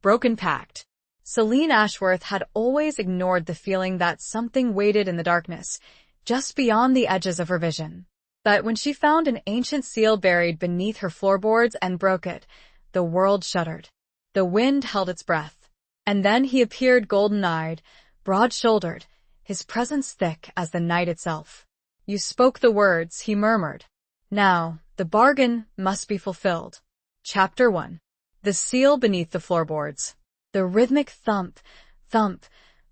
broken pact. Celine Ashworth had always ignored the feeling that something waited in the darkness, just beyond the edges of her vision. But when she found an ancient seal buried beneath her floorboards and broke it, the world shuddered. The wind held its breath. And then he appeared golden-eyed, broad-shouldered, his presence thick as the night itself. "You spoke the words," he murmured. "Now, the bargain must be fulfilled." Chapter 1. The seal beneath the floorboards. The rhythmic thump, thump,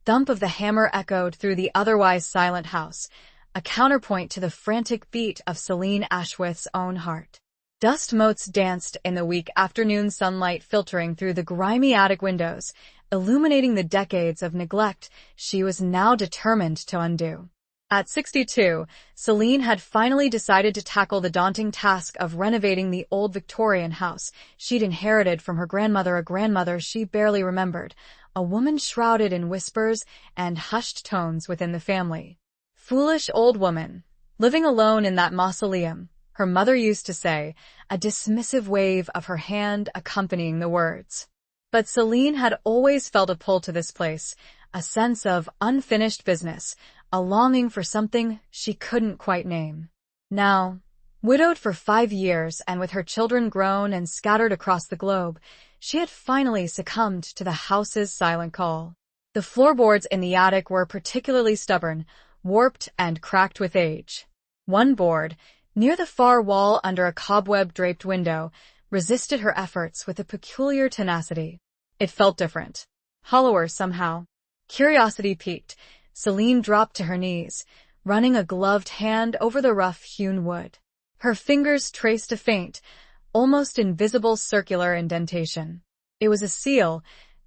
thump of the hammer echoed through the otherwise silent house, a counterpoint to the frantic beat of Celine Ashworth's own heart. Dust motes danced in the weak afternoon sunlight filtering through the grimy attic windows, illuminating the decades of neglect she was now determined to undo. At 62, Celine had finally decided to tackle the daunting task of renovating the old Victorian house she'd inherited from her grandmother, a grandmother she barely remembered, a woman shrouded in whispers and hushed tones within the family. "Foolish old woman, living alone in that mausoleum," her mother used to say, a dismissive wave of her hand accompanying the words. But Celine had always felt a pull to this place, a sense of unfinished business, a longing for something she couldn't quite name. Now, widowed for 5 years and with her children grown and scattered across the globe, she had finally succumbed to the house's silent call. The floorboards in the attic were particularly stubborn, warped and cracked with age. One board, near the far wall under a cobweb-draped window, resisted her efforts with a peculiar tenacity. It felt different, hollower somehow. Curiosity piqued. Celine dropped to her knees, running a gloved hand over the rough-hewn wood. Her fingers traced a faint, almost invisible circular indentation. It was a seal,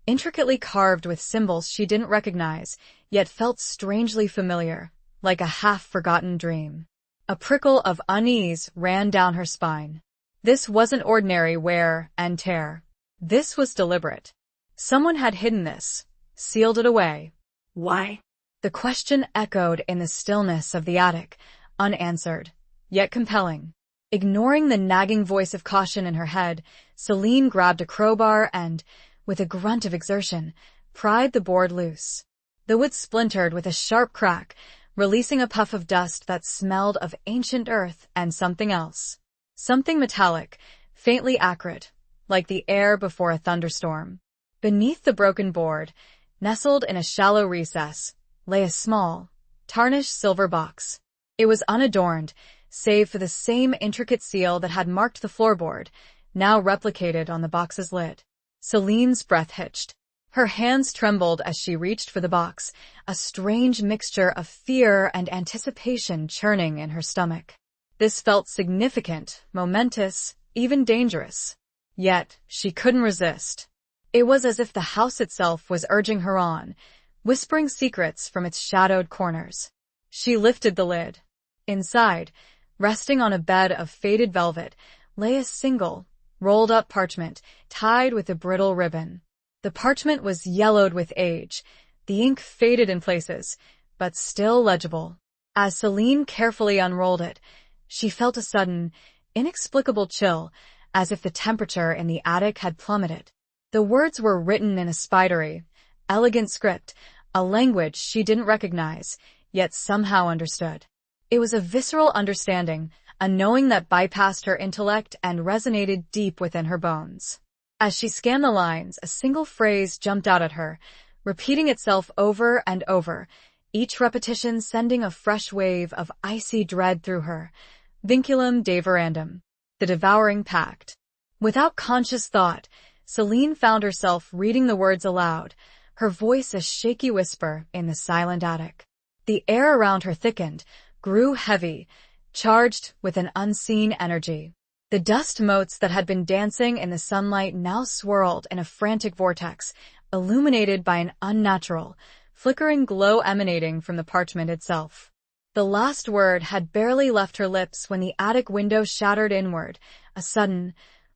intricately carved with symbols she didn't recognize, yet felt strangely familiar, like a half-forgotten dream. A prickle of unease ran down her spine. This wasn't ordinary wear and tear. This was deliberate. Someone had hidden this, sealed it away. Why? The question echoed in the stillness of the attic, unanswered, yet compelling. Ignoring the nagging voice of caution in her head, Celine grabbed a crowbar and, with a grunt of exertion, pried the board loose. The wood splintered with a sharp crack, releasing a puff of dust that smelled of ancient earth and something else. Something metallic, faintly acrid, like the air before a thunderstorm. Beneath the broken board, nestled in a shallow recess, lay a small, tarnished silver box. It was unadorned, save for the same intricate seal that had marked the floorboard, now replicated on the box's lid. Celine's breath hitched. Her hands trembled as she reached for the box, a strange mixture of fear and anticipation churning in her stomach. This felt significant, momentous, even dangerous. Yet, she couldn't resist. It was as if the house itself was urging her on, whispering secrets from its shadowed corners. She lifted the lid. Inside, resting on a bed of faded velvet, lay a single, rolled-up parchment, tied with a brittle ribbon. The parchment was yellowed with age, the ink faded in places, but still legible. As Celine carefully unrolled it, she felt a sudden, inexplicable chill, as if the temperature in the attic had plummeted. The words were written in a spidery, elegant script, a language she didn't recognize, yet somehow understood. It was a visceral understanding, a knowing that bypassed her intellect and resonated deep within her bones. As she scanned the lines, a single phrase jumped out at her, repeating itself over and over, each repetition sending a fresh wave of icy dread through her. Vinculum devorandum, the devouring pact. Without conscious thought, Celine found herself reading the words aloud, her voice a shaky whisper in the silent attic. The air around her thickened, grew heavy, charged with an unseen energy. The dust motes that had been dancing in the sunlight now swirled in a frantic vortex, illuminated by an unnatural, flickering glow emanating from the parchment itself. The last word had barely left her lips when the attic window shattered inward, a sudden,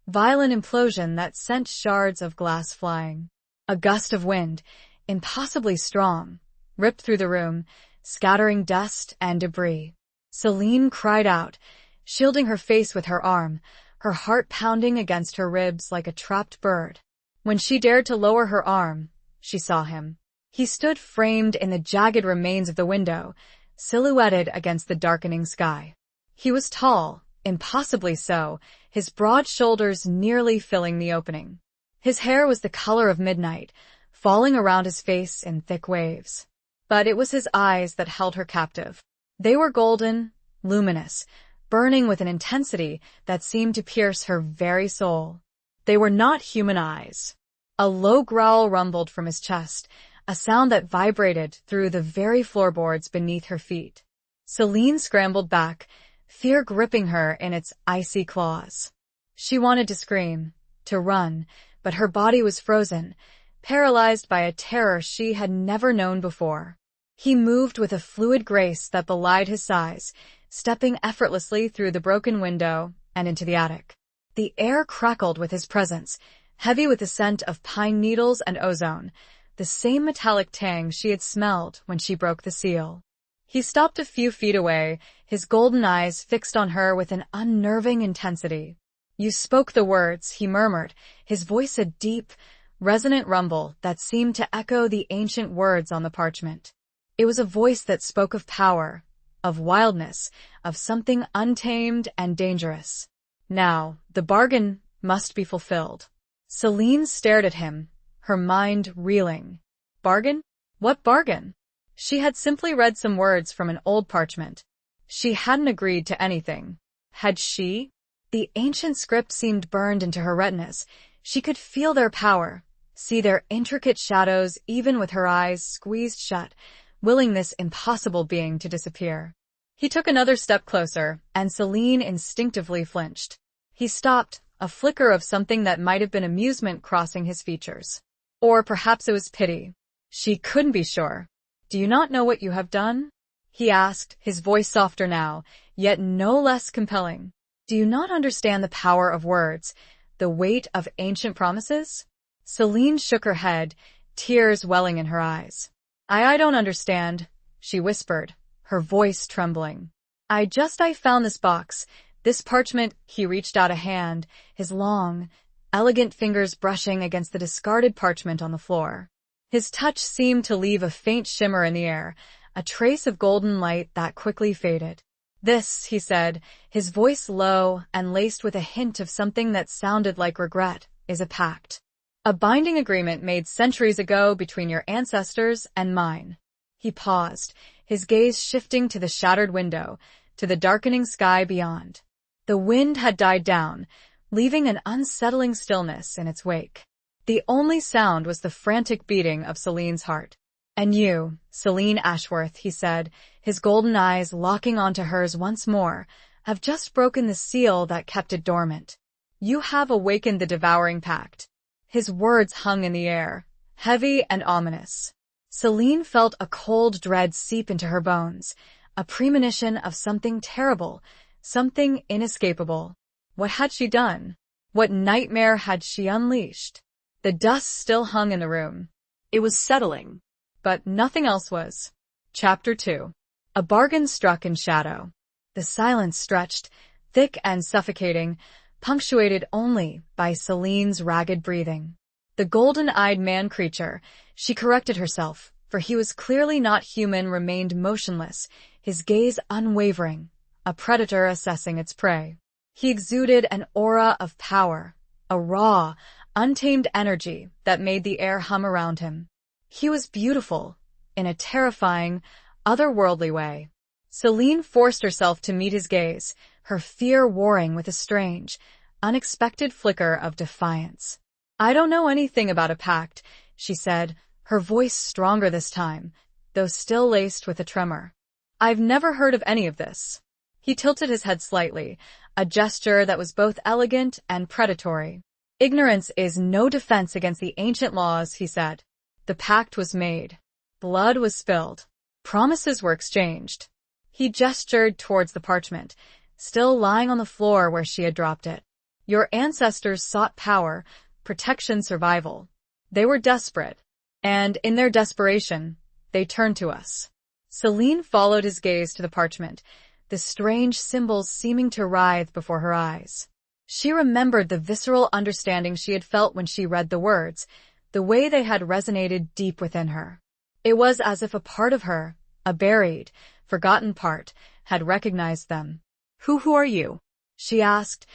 violent implosion that sent shards of glass flying. A gust of wind, impossibly strong, ripped through the room, scattering dust and debris. Celine cried out, shielding her face with her arm, her heart pounding against her ribs like a trapped bird. When she dared to lower her arm, she saw him. He stood framed in the jagged remains of the window, silhouetted against the darkening sky. He was tall, impossibly so, his broad shoulders nearly filling the opening. His hair was the color of midnight, falling around his face in thick waves. But it was his eyes that held her captive. They were golden, luminous, burning with an intensity that seemed to pierce her very soul. They were not human eyes. A low growl rumbled from his chest, a sound that vibrated through the very floorboards beneath her feet. Celine scrambled back, fear gripping her in its icy claws. She wanted to scream, to run, but her body was frozen, paralyzed by a terror she had never known before. He moved with a fluid grace that belied his size, stepping effortlessly through the broken window and into the attic. The air crackled with his presence, heavy with the scent of pine needles and ozone, the same metallic tang she had smelled when she broke the seal. He stopped a few feet away, his golden eyes fixed on her with an unnerving intensity. "You spoke the words," he murmured, his voice a deep, resonant rumble that seemed to echo the ancient words on the parchment. It was a voice that spoke of power, of wildness, of something untamed and dangerous. Now, the bargain must be fulfilled. Celine stared at him, her mind reeling. Bargain? What bargain? She had simply read some words from an old parchment. She hadn't agreed to anything. Had she? The ancient script seemed burned into her retinas. She could feel their power, see their intricate shadows even with her eyes squeezed shut, willing this impossible being to disappear. He took another step closer, and Celine instinctively flinched. He stopped, a flicker of something that might have been amusement crossing his features. Or perhaps it was pity. She couldn't be sure. "Do you not know what you have done?" he asked, his voice softer now, yet no less compelling. "Do you not understand the power of words, the weight of ancient promises?" Celine shook her head, tears welling in her eyes. I don't understand," she whispered, her voice trembling. I found this box, this parchment." He reached out a hand, his long, elegant fingers brushing against the discarded parchment on the floor. His touch seemed to leave a faint shimmer in the air, a trace of golden light that quickly faded. "This," he said, his voice low and laced with a hint of something that sounded like regret, "is a pact. A binding agreement made centuries ago between your ancestors and mine." He paused, his gaze shifting to the shattered window, to the darkening sky beyond. The wind had died down, leaving an unsettling stillness in its wake. The only sound was the frantic beating of Celine's heart. "And you, Celine Ashworth," he said, his golden eyes locking onto hers once more, "have just broken the seal that kept it dormant. You have awakened the devouring pact." His words hung in the air, heavy and ominous. Celine felt a cold dread seep into her bones, a premonition of something terrible, something inescapable. What had she done? What nightmare had she unleashed? The dust still hung in the room. It was settling, but nothing else was. Chapter 2. A bargain struck in shadow. The silence stretched, thick and suffocating, punctuated only by Celine's ragged breathing. The golden-eyed man-creature, she corrected herself, for he was clearly not human, remained motionless, his gaze unwavering, a predator assessing its prey. He exuded an aura of power, a raw, untamed energy that made the air hum around him. He was beautiful, in a terrifying, otherworldly way. Celine forced herself to meet his gaze, her fear warring with a strange, unexpected flicker of defiance. "I don't know anything about a pact," she said, her voice stronger this time, though still laced with a tremor. "I've never heard of any of this." He tilted his head slightly, a gesture that was both elegant and predatory. "Ignorance is no defense against the ancient laws," he said. "The pact was made. Blood was spilled. Promises were exchanged." He gestured towards the parchment, still lying on the floor where she had dropped it. "Your ancestors sought power, protection, survival. They were desperate, and in their desperation, they turned to us." Celine followed his gaze to the parchment, the strange symbols seeming to writhe before her eyes. She remembered the visceral understanding she had felt when she read the words, the way they had resonated deep within her. It was as if a part of her, a buried, forgotten part, had recognized them. Who are you? She asked,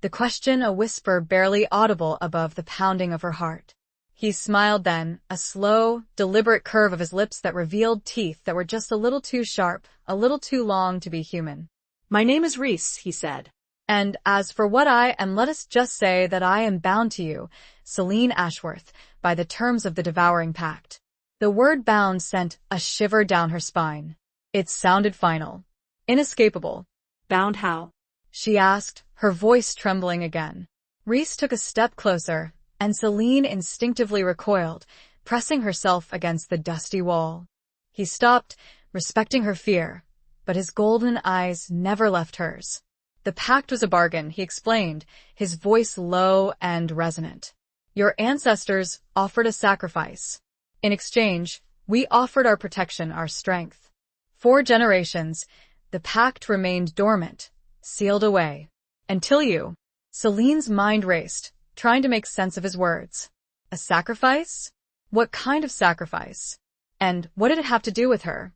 the question a whisper barely audible above the pounding of her heart. He smiled then, a slow, deliberate curve of his lips that revealed teeth that were just a little too sharp, a little too long to be human. My name is Reese, he said. And as for what I am, let us just say that I am bound to you, Celine Ashworth, by the terms of the devouring pact. The word bound sent a shiver down her spine. It sounded final. Inescapable. Bound how? She asked, her voice trembling again. Reese took a step closer, and Celine instinctively recoiled, pressing herself against the dusty wall. He stopped, respecting her fear, but his golden eyes never left hers. The pact was a bargain, he explained, his voice low and resonant. Your ancestors offered a sacrifice. In exchange, we offered our protection, our strength. 4 generations, the pact remained dormant, sealed away. Until you. Celine's mind raced, trying to make sense of his words. A sacrifice? What kind of sacrifice? And what did it have to do with her?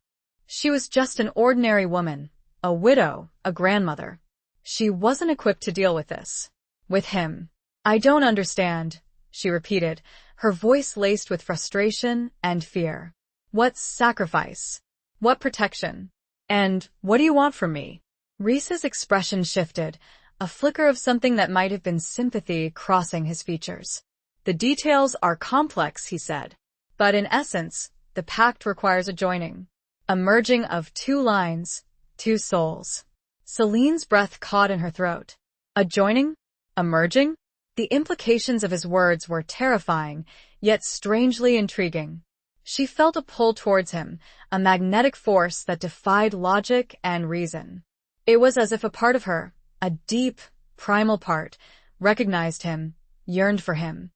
She was just an ordinary woman, a widow, a grandmother. She wasn't equipped to deal with this. With him. I don't understand, she repeated, her voice laced with frustration and fear. What sacrifice? What protection? And what do you want from me? Reese's expression shifted, a flicker of something that might have been sympathy crossing his features. The details are complex, he said. But in essence, the pact requires a joining. A merging of 2 lines, 2 souls. Celine's breath caught in her throat. A joining? A merging? The implications of his words were terrifying, yet strangely intriguing. She felt a pull towards him, a magnetic force that defied logic and reason. It was as if a part of her, a deep, primal part, recognized him, yearned for him.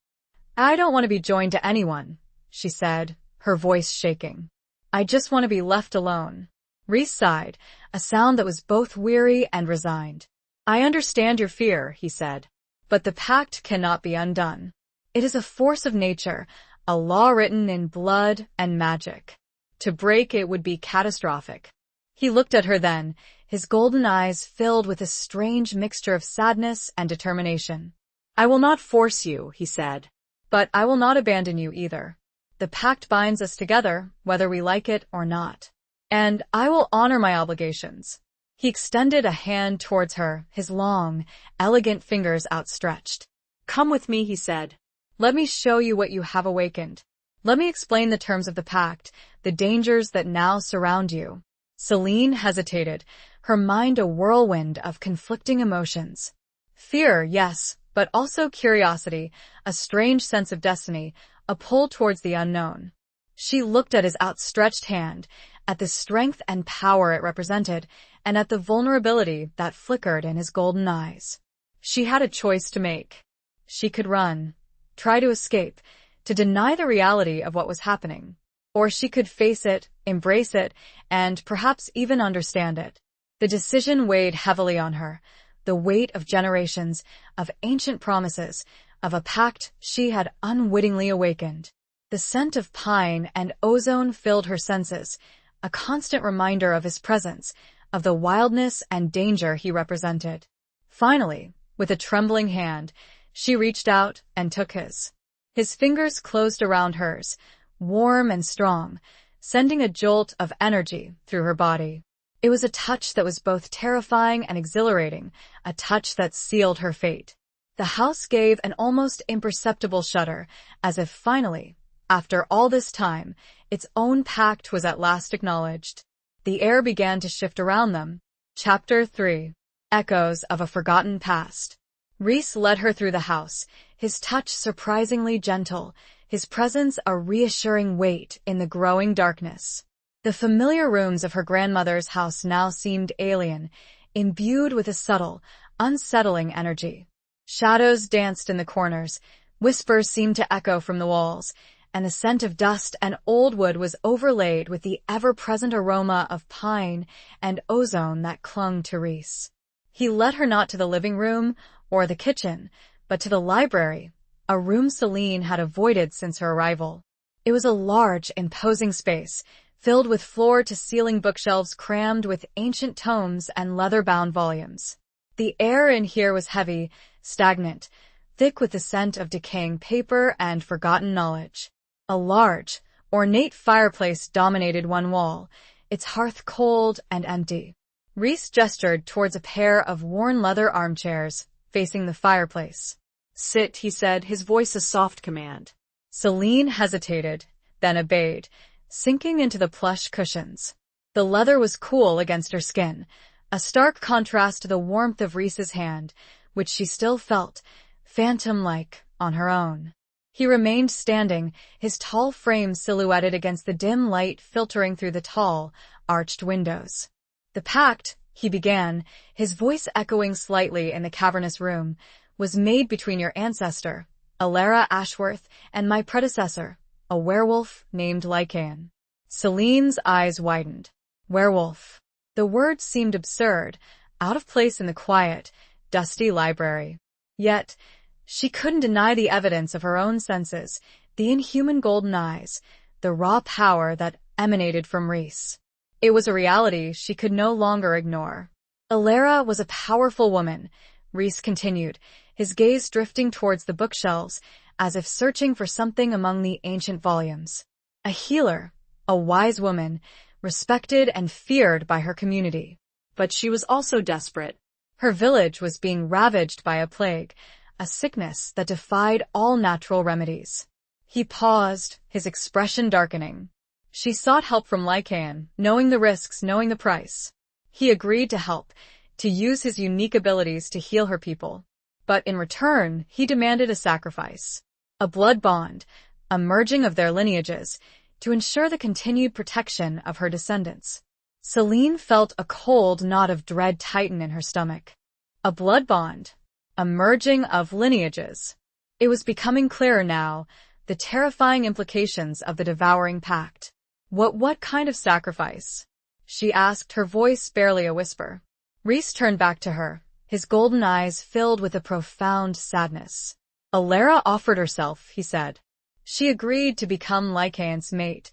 I don't want to be joined to anyone, she said, her voice shaking. I just want to be left alone. Reese sighed, a sound that was both weary and resigned. I understand your fear, he said. But the pact cannot be undone. It is a force of nature, a law written in blood and magic. To break it would be catastrophic. He looked at her then, his golden eyes filled with a strange mixture of sadness and determination. I will not force you, he said. But I will not abandon you either. The pact binds us together, whether we like it or not. And I will honor my obligations. He extended a hand towards her, his long, elegant fingers outstretched. Come with me, he said. Let me show you what you have awakened. Let me explain the terms of the pact, the dangers that now surround you. Celine hesitated, her mind a whirlwind of conflicting emotions. Fear, yes, but also curiosity, a strange sense of destiny, a pull towards the unknown. She looked at his outstretched hand, at the strength and power it represented, and at the vulnerability that flickered in his golden eyes. She had a choice to make. She could run, try to escape, to deny the reality of what was happening. Or she could face it, embrace it, and perhaps even understand it. The decision weighed heavily on her, the weight of generations, of ancient promises, of a pact she had unwittingly awakened. The scent of pine and ozone filled her senses, a constant reminder of his presence, of the wildness and danger he represented. Finally, with a trembling hand, she reached out and took his. His fingers closed around hers, warm and strong, sending a jolt of energy through her body. It was a touch that was both terrifying and exhilarating, a touch that sealed her fate. The house gave an almost imperceptible shudder, as if finally, after all this time, its own pact was at last acknowledged. The air began to shift around them. Chapter 3. Echoes of a Forgotten Past. Reese led her through the house, his touch surprisingly gentle, his presence a reassuring weight in the growing darkness. The familiar rooms of her grandmother's house now seemed alien, imbued with a subtle, unsettling energy. Shadows danced in the corners, whispers seemed to echo from the walls, and the scent of dust and old wood was overlaid with the ever-present aroma of pine and ozone that clung to Reese. He led her not to the living room or the kitchen, but to the library, a room Celine had avoided since her arrival. It was a large, imposing space, filled with floor-to-ceiling bookshelves crammed with ancient tomes and leather-bound volumes. The air in here was heavy, stagnant, thick with the scent of decaying paper and forgotten knowledge. A large, ornate fireplace dominated one wall, its hearth cold and empty. Rhys gestured towards a pair of worn leather armchairs facing the fireplace. "Sit," he said, his voice a soft command. Celine hesitated, then obeyed, sinking into the plush cushions. The leather was cool against her skin, a stark contrast to the warmth of Rhys's hand, which she still felt, phantom-like, on her own. He remained standing, his tall frame silhouetted against the dim light filtering through the tall, arched windows. "The pact," he began, his voice echoing slightly in the cavernous room, "was made between your ancestor, Alara Ashworth, and my predecessor, a werewolf named Lycaon." Celine's eyes widened. Werewolf. The word seemed absurd, out of place in the quiet, dusty library. Yet, she couldn't deny the evidence of her own senses, the inhuman golden eyes, the raw power that emanated from Rhys. It was a reality she could no longer ignore. Alara was a powerful woman, Rhys continued, his gaze drifting towards the bookshelves, as if searching for something among the ancient volumes. A healer, a wise woman, respected and feared by her community. But she was also desperate. Her village was being ravaged by a plague, a sickness that defied all natural remedies. He paused, his expression darkening. She sought help from Lycaon, knowing the risks, knowing the price. He agreed to help, to use his unique abilities to heal her people. But in return, he demanded a sacrifice. A blood bond, a merging of their lineages, to ensure the continued protection of her descendants. Celine felt a cold knot of dread tighten in her stomach. A blood bond, a merging of lineages. It was becoming clearer now, the terrifying implications of the devouring pact. What kind of sacrifice? She asked, her voice barely a whisper. Rhys turned back to her, his golden eyes filled with a profound sadness. Alara offered herself, he said. She agreed to become Lycaon's mate,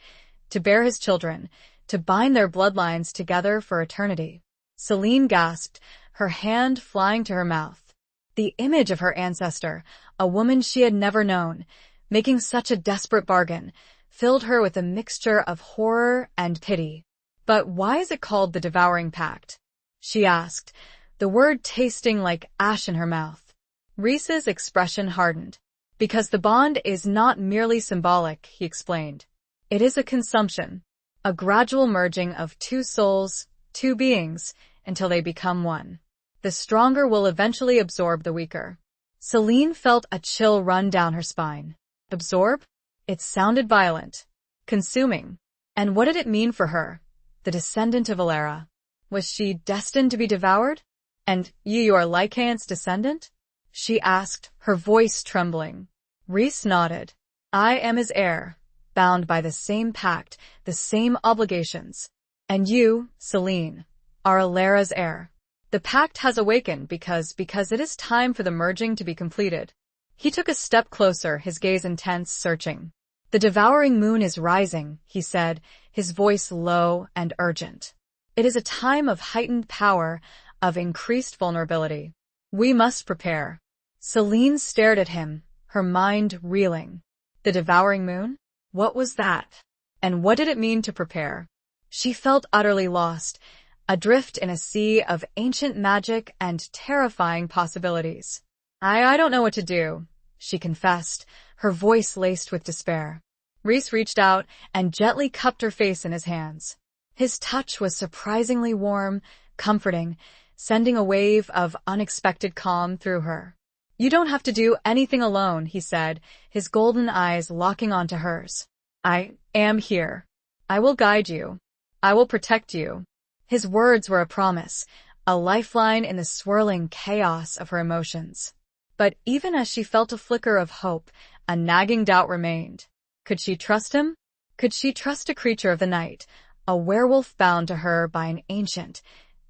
to bear his children, to bind their bloodlines together for eternity. Celine gasped, her hand flying to her mouth. The image of her ancestor, a woman she had never known, making such a desperate bargain, filled her with a mixture of horror and pity. But why is it called the Devouring Pact? She asked, the word tasting like ash in her mouth. Rhys's expression hardened. Because the bond is not merely symbolic, he explained. It is a consumption, a gradual merging of two souls, two beings, until they become one. The stronger will eventually absorb the weaker. Celine felt a chill run down her spine. Absorb? It sounded violent. Consuming. And what did it mean for her, the descendant of Alara? Was she destined to be devoured? And you are Lycaon's descendant? She asked, her voice trembling. Rhys nodded. I am his heir, bound by the same pact, the same obligations. And you, Celine, are Alara's heir. The pact has awakened because it is time for the merging to be completed. He took a step closer, his gaze intense, searching. The devouring moon is rising, he said, his voice low and urgent. It is a time of heightened power, of increased vulnerability. We must prepare. Celine stared at him, her mind reeling. The devouring moon? What was that? And what did it mean to prepare? She felt utterly lost, adrift in a sea of ancient magic and terrifying possibilities. I don't know what to do, she confessed, her voice laced with despair. Rhys reached out and gently cupped her face in his hands. His touch was surprisingly warm, comforting, sending a wave of unexpected calm through her. You don't have to do anything alone, he said, his golden eyes locking onto hers. I am here. I will guide you. I will protect you. His words were a promise, a lifeline in the swirling chaos of her emotions. But even as she felt a flicker of hope, a nagging doubt remained. Could she trust him? Could she trust a creature of the night, a werewolf bound to her by an ancient,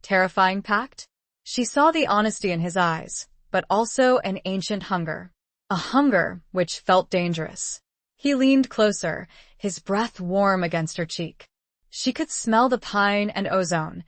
terrifying pact? She saw the honesty in his eyes, but also an ancient hunger. A hunger which felt dangerous. He leaned closer, his breath warm against her cheek. She could smell the pine and ozone,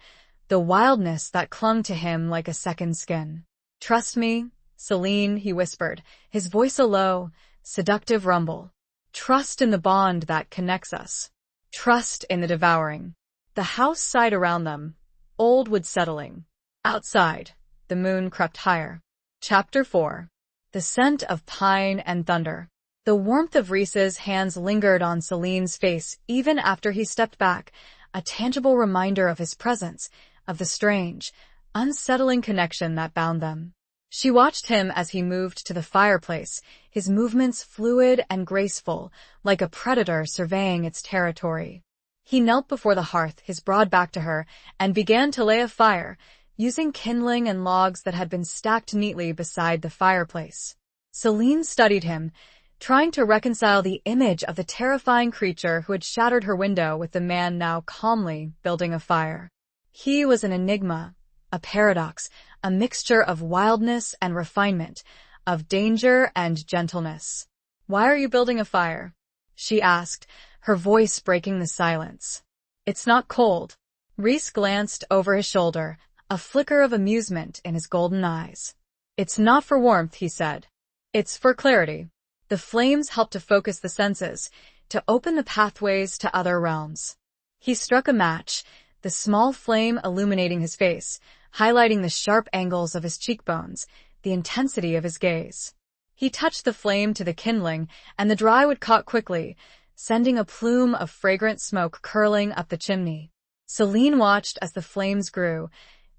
the wildness that clung to him like a second skin. "Trust me, Celine," he whispered, his voice a low, seductive rumble. "Trust in the bond that connects us. Trust in the devouring." The house sighed around them, old wood settling. Outside, the moon crept higher. Chapter 4. The scent of pine and thunder. The warmth of Reese's hands lingered on Celine's face even after he stepped back, a tangible reminder of his presence, of the strange, unsettling connection that bound them. She watched him as he moved to the fireplace, his movements fluid and graceful, like a predator surveying its territory. He knelt before the hearth, his broad back to her, and began to lay a fire, using kindling and logs that had been stacked neatly beside the fireplace. Celine studied him, trying to reconcile the image of the terrifying creature who had shattered her window with the man now calmly building a fire. He was an enigma, a paradox, a mixture of wildness and refinement, of danger and gentleness. "Why are you building a fire?" she asked, her voice breaking the silence. "It's not cold." Reese glanced over his shoulder, a flicker of amusement in his golden eyes. "It's not for warmth," he said. "It's for clarity." The flames helped to focus the senses, to open the pathways to other realms. He struck a match, the small flame illuminating his face, highlighting the sharp angles of his cheekbones, the intensity of his gaze. He touched the flame to the kindling, and the dry wood caught quickly, sending a plume of fragrant smoke curling up the chimney. Celine watched as the flames grew,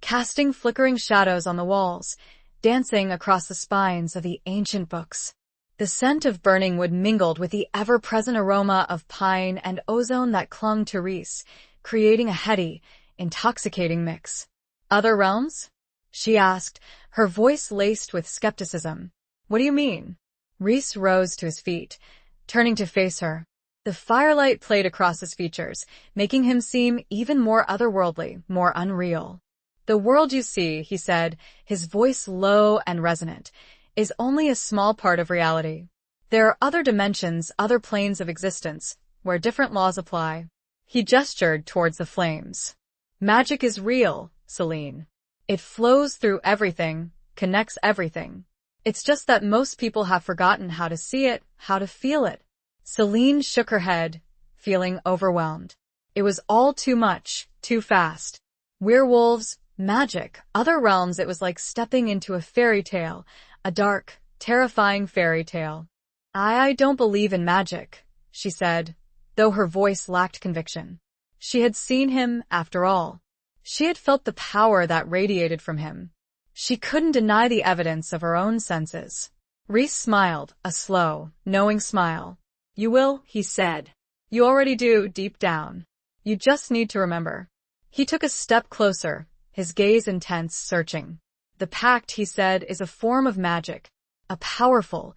casting flickering shadows on the walls, dancing across the spines of the ancient books. The scent of burning wood mingled with the ever-present aroma of pine and ozone that clung to Reese, creating a heady, intoxicating mix. "Other realms?" she asked, her voice laced with skepticism. "What do you mean?" Reese rose to his feet, turning to face her. The firelight played across his features, making him seem even more otherworldly, more unreal. "The world you see," he said, his voice low and resonant, "is only a small part of reality. There are other dimensions, other planes of existence, where different laws apply." He gestured towards the flames. "Magic is real, Celine. It flows through everything, connects everything. It's just that most people have forgotten how to see it, how to feel it." Celine shook her head, feeling overwhelmed. It was all too much, too fast. Werewolves, magic, other realms. It was like stepping into a fairy tale, a dark, terrifying fairy tale. I don't believe in magic," she said, though her voice lacked conviction. She had seen him, after all. She had felt the power that radiated from him. She couldn't deny the evidence of her own senses. Reese smiled, a slow, knowing smile. "You will," he said. "You already do, deep down. You just need to remember." He took a step closer, his gaze intense, searching. "The Pact," he said, "is a form of magic, a powerful,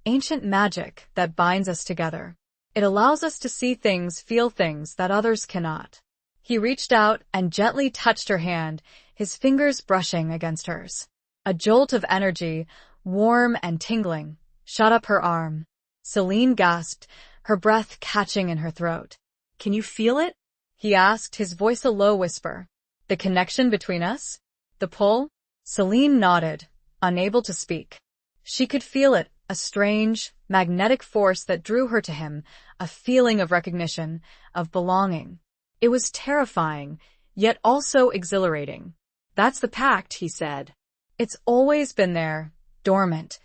ancient magic that binds us together. It allows us to see things, feel things that others cannot." He reached out and gently touched her hand, his fingers brushing against hers. A jolt of energy, warm and tingling, shot up her arm. Celine gasped, her breath catching in her throat. "Can you feel it?" he asked, his voice a low whisper. "The connection between us? The pull?" Celine nodded, unable to speak. She could feel it, a strange, magnetic force that drew her to him, a feeling of recognition, of belonging. It was terrifying, yet also exhilarating. "That's the Pact," he said. "It's always been there, dormant,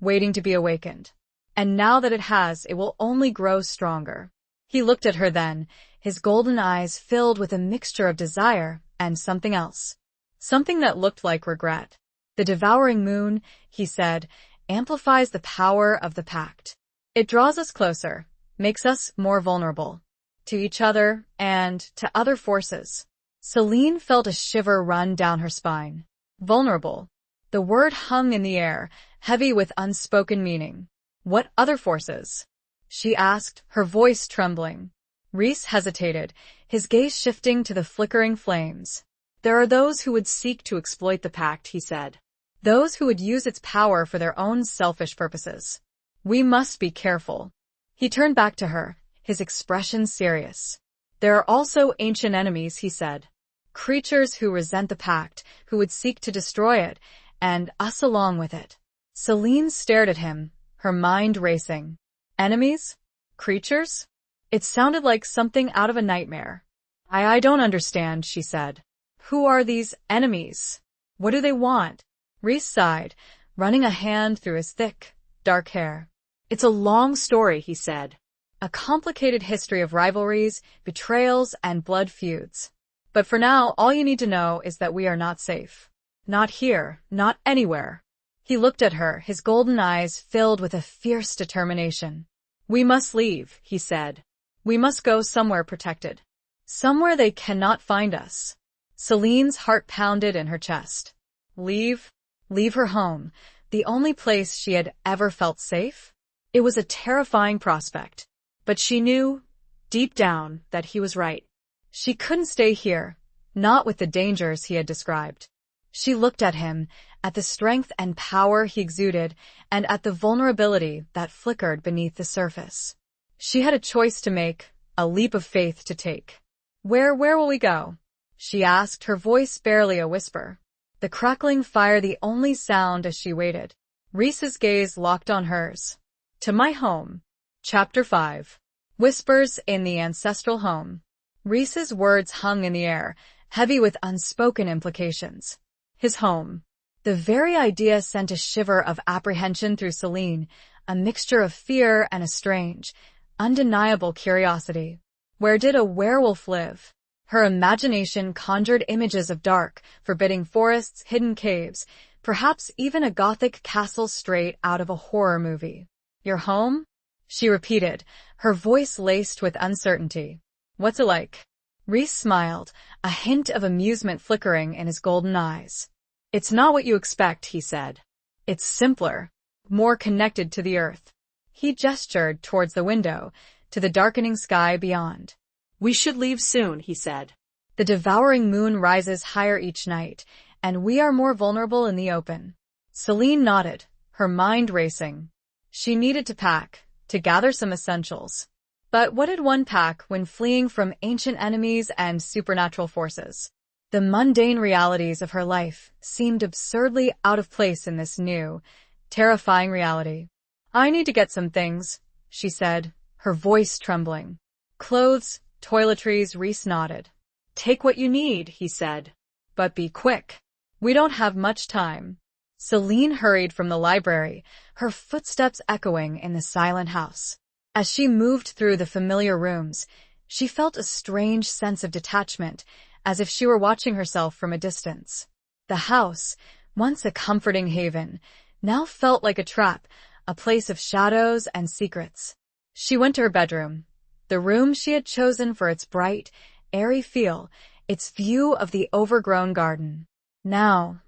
waiting to be awakened. And now that it has, it will only grow stronger." He looked at her then, his golden eyes filled with a mixture of desire and something else. Something that looked like regret. "The devouring moon," he said, "amplifies the power of the Pact. It draws us closer, makes us more vulnerable. To each other and to other forces." Celine felt a shiver run down her spine. Vulnerable. The word hung in the air, heavy with unspoken meaning. "What other forces?" she asked, her voice trembling. Reese hesitated, his gaze shifting to the flickering flames. "There are those who would seek to exploit the Pact," he said. those who would use its power for their own selfish purposes. We must be careful. He turned back to her, his expression serious. There are also ancient enemies, he said. Creatures who resent the Pact, who would seek to destroy it, and us along with it. Celine stared at him, her mind racing. Enemies? Creatures? It sounded like something out of a nightmare. I don't understand, she said. Who are these enemies? What do they want? Rhys sighed, running a hand through his thick, dark hair. It's a long story, he said. A complicated history of rivalries, betrayals, and blood feuds. But for now, all you need to know is that we are not safe. Not here, not anywhere. He looked at her, his golden eyes filled with a fierce determination. We must leave, he said. We must go somewhere protected. Somewhere they cannot find us. Celine's heart pounded in her chest. Leave? Leave her home, the only place she had ever felt safe? It was a terrifying prospect. But she knew, deep down, that he was right. She couldn't stay here, not with the dangers he had described. She looked at him, at the strength and power he exuded, and at the vulnerability that flickered beneath the surface. She had a choice to make, a leap of faith to take. Where will we go? She asked, her voice barely a whisper. The crackling fire the only sound as she waited. Rhys's gaze locked on hers. To my home. Chapter 5. Whispers in the Ancestral Home. Rhys's words hung in the air, heavy with unspoken implications. His home. The very idea sent a shiver of apprehension through Celine, a mixture of fear and a strange, undeniable curiosity. Where did a werewolf live? Her imagination conjured images of dark, forbidding forests, hidden caves, perhaps even a gothic castle straight out of a horror movie. Your home? She repeated, her voice laced with uncertainty. What's it like? Rhys smiled, a hint of amusement flickering in his golden eyes. It's not what you expect, he said. It's simpler, more connected to the earth. He gestured towards the window, to the darkening sky beyond. We should leave soon, he said. The devouring moon rises higher each night, and we are more vulnerable in the open. Celine nodded, her mind racing. She needed to pack, to gather some essentials. But what did one pack when fleeing from ancient enemies and supernatural forces? The mundane realities of her life seemed absurdly out of place in this new, terrifying reality. I need to get some things, she said, her voice trembling. Clothes, toiletries, Rhys nodded. Take what you need, he said. But be quick. We don't have much time. Celine hurried from the library, her footsteps echoing in the silent house. As she moved through the familiar rooms, she felt a strange sense of detachment, as if she were watching herself from a distance. The house, once a comforting haven, now felt like a trap, a place of shadows and secrets. She went to her bedroom, the room she had chosen for its bright, airy feel, its view of the overgrown garden. Now,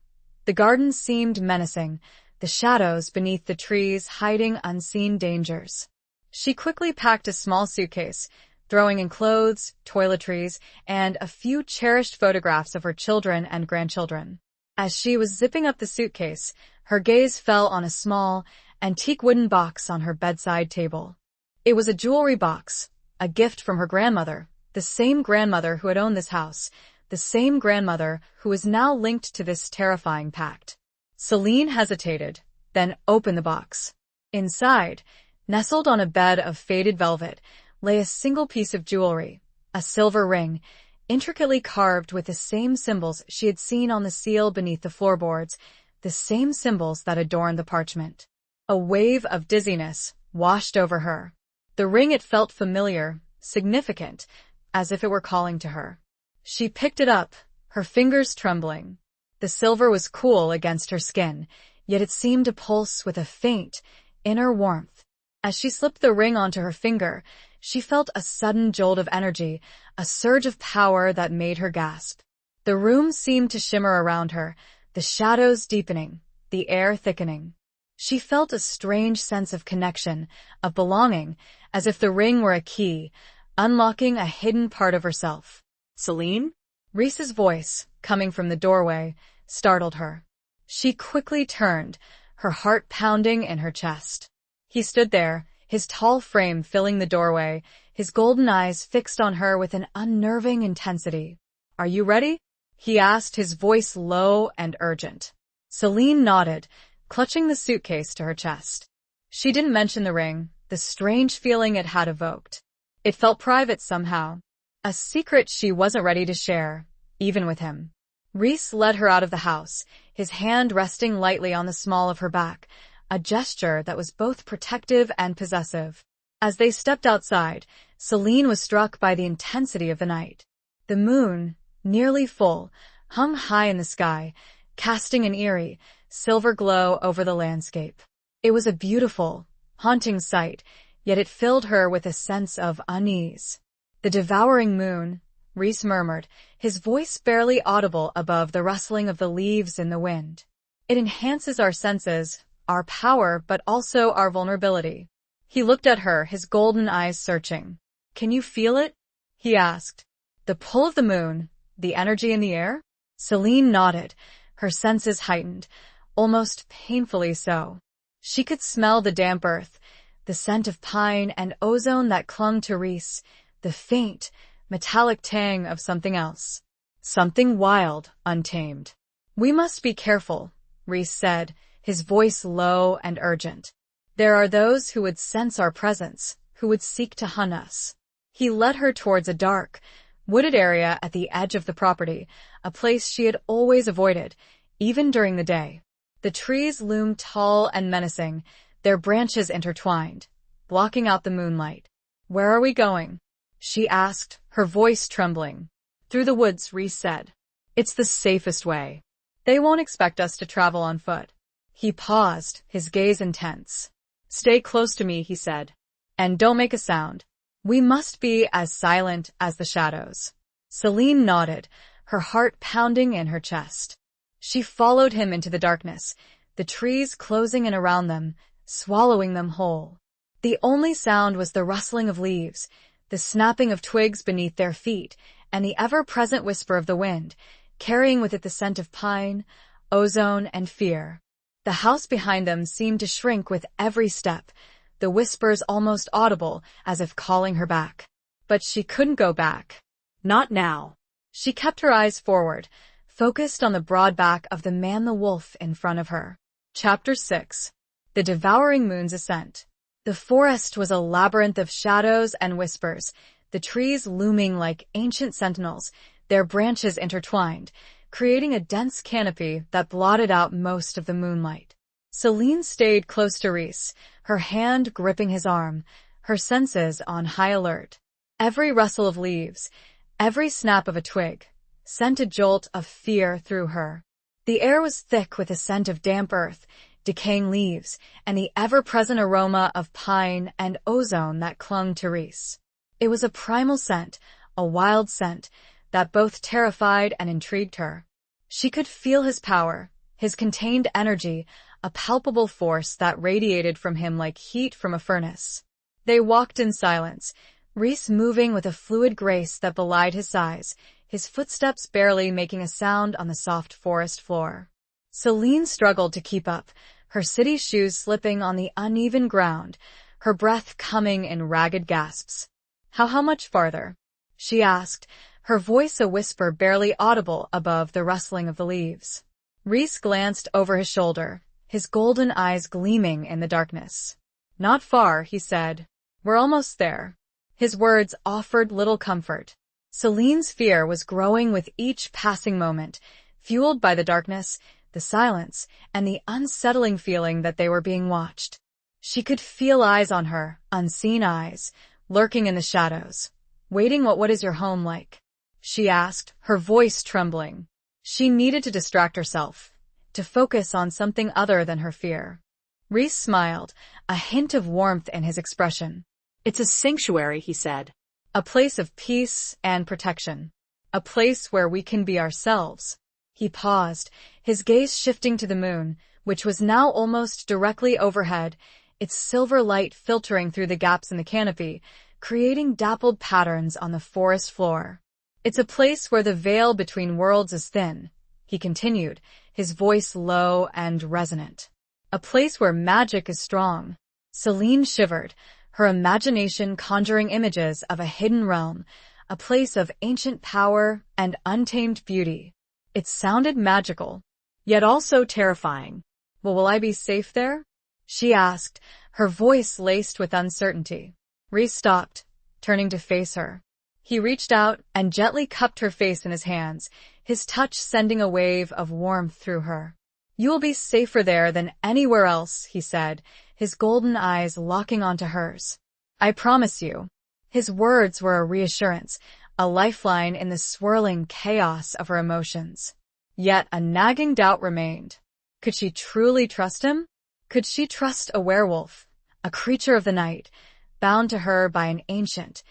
the garden seemed menacing, the shadows beneath the trees hiding unseen dangers. She quickly packed a small suitcase, throwing in clothes, toiletries, and a few cherished photographs of her children and grandchildren. As she was zipping up the suitcase, her gaze fell on a small, antique wooden box on her bedside table. It was a jewelry box, a gift from her grandmother, the same grandmother who had owned this house, the same grandmother who was now linked to this terrifying pact. Celine hesitated, then opened the box. Inside, nestled on a bed of faded velvet, lay a single piece of jewelry, a silver ring, intricately carved with the same symbols she had seen on the seal beneath the floorboards, the same symbols that adorned the parchment. A wave of dizziness washed over her. The ring, it felt familiar, significant, as if it were calling to her. She picked it up, her fingers trembling. The silver was cool against her skin, yet it seemed to pulse with a faint, inner warmth. As she slipped the ring onto her finger, she felt a sudden jolt of energy, a surge of power that made her gasp. The room seemed to shimmer around her, the shadows deepening, the air thickening. She felt a strange sense of connection, of belonging, as if the ring were a key, unlocking a hidden part of herself. Celine? Rhys's voice, coming from the doorway, startled her. She quickly turned, her heart pounding in her chest. He stood there, his tall frame filling the doorway, his golden eyes fixed on her with an unnerving intensity. "Are you ready?" he asked, his voice low and urgent. Celine nodded, clutching the suitcase to her chest. She didn't mention the ring, the strange feeling it had evoked. It felt private somehow, a secret she wasn't ready to share, even with him. Rhys led her out of the house, his hand resting lightly on the small of her back, a gesture that was both protective and possessive. As they stepped outside, Celine was struck by the intensity of the night. The moon, nearly full, hung high in the sky, casting an eerie, silver glow over the landscape. It was a beautiful, haunting sight, yet it filled her with a sense of unease. "The devouring moon," Rhys murmured, his voice barely audible above the rustling of the leaves in the wind. "It enhances our senses, our power, but also our vulnerability." He looked at her, his golden eyes searching. "Can you feel it?" he asked. "The pull of the moon, the energy in the air?" Celine nodded, her senses heightened, almost painfully so. She could smell the damp earth, the scent of pine and ozone that clung to Rhys, the faint, metallic tang of something else. Something wild, untamed. "We must be careful," Rhys said, his voice low and urgent. "There are those who would sense our presence, who would seek to hunt us." He led her towards a dark, wooded area at the edge of the property, a place she had always avoided, even during the day. The trees loomed tall and menacing, their branches intertwined, blocking out the moonlight. "Where are we going?" she asked, her voice trembling. "Through the woods," Rhys said. "It's the safest way. They won't expect us to travel on foot." He paused, his gaze intense. "Stay close to me," he said. "And don't make a sound. We must be as silent as the shadows." Celine nodded, her heart pounding in her chest. She followed him into the darkness, the trees closing in around them, swallowing them whole. The only sound was the rustling of leaves, the snapping of twigs beneath their feet, and the ever-present whisper of the wind, carrying with it the scent of pine, ozone, and fear. The house behind them seemed to shrink with every step, the whispers almost audible, as if calling her back. But she couldn't go back. Not now. She kept her eyes forward, focused on the broad back of the man the wolf in front of her. Chapter 6. The Devouring Moon's Ascent. The forest was a labyrinth of shadows and whispers, the trees looming like ancient sentinels, their branches intertwined, creating a dense canopy that blotted out most of the moonlight. Celine stayed close to Rhys, her hand gripping his arm, her senses on high alert. Every rustle of leaves, every snap of a twig, sent a jolt of fear through her. The air was thick with a scent of damp earth, decaying leaves, and the ever-present aroma of pine and ozone that clung to Rhys. It was a primal scent, a wild scent, that both terrified and intrigued her. She could feel his power, his contained energy, a palpable force that radiated from him like heat from a furnace. They walked in silence, Rhys moving with a fluid grace that belied his size, his footsteps barely making a sound on the soft forest floor. Celine struggled to keep up, her city shoes slipping on the uneven ground, her breath coming in ragged gasps. How much farther?" she asked, her voice a whisper barely audible above the rustling of the leaves. Rhys glanced over his shoulder, his golden eyes gleaming in the darkness. "Not far," he said. "We're almost there." His words offered little comfort. Celine's fear was growing with each passing moment, fueled by the darkness, the silence, and the unsettling feeling that they were being watched. She could feel eyes on her, unseen eyes, lurking in the shadows. "Waiting, what is your home like?" she asked, her voice trembling. She needed to distract herself, to focus on something other than her fear. Rhys smiled, a hint of warmth in his expression. "It's a sanctuary," he said. "A place of peace and protection. A place where we can be ourselves." He paused, his gaze shifting to the moon, which was now almost directly overhead, its silver light filtering through the gaps in the canopy, creating dappled patterns on the forest floor. "It's a place where the veil between worlds is thin," he continued, his voice low and resonant. A place where magic is strong. Celine shivered, her imagination conjuring images of a hidden realm, a place of ancient power and untamed beauty. It sounded magical, yet also terrifying. "Well, will I be safe there?" she asked, her voice laced with uncertainty. Rhys stopped, turning to face her. He reached out and gently cupped her face in his hands, his touch sending a wave of warmth through her. "You will be safer there than anywhere else," he said, his golden eyes locking onto hers. "I promise you." His words were a reassurance, a lifeline in the swirling chaos of her emotions. Yet a nagging doubt remained. Could she truly trust him? Could she trust a werewolf, a creature of the night, bound to her by an ancient,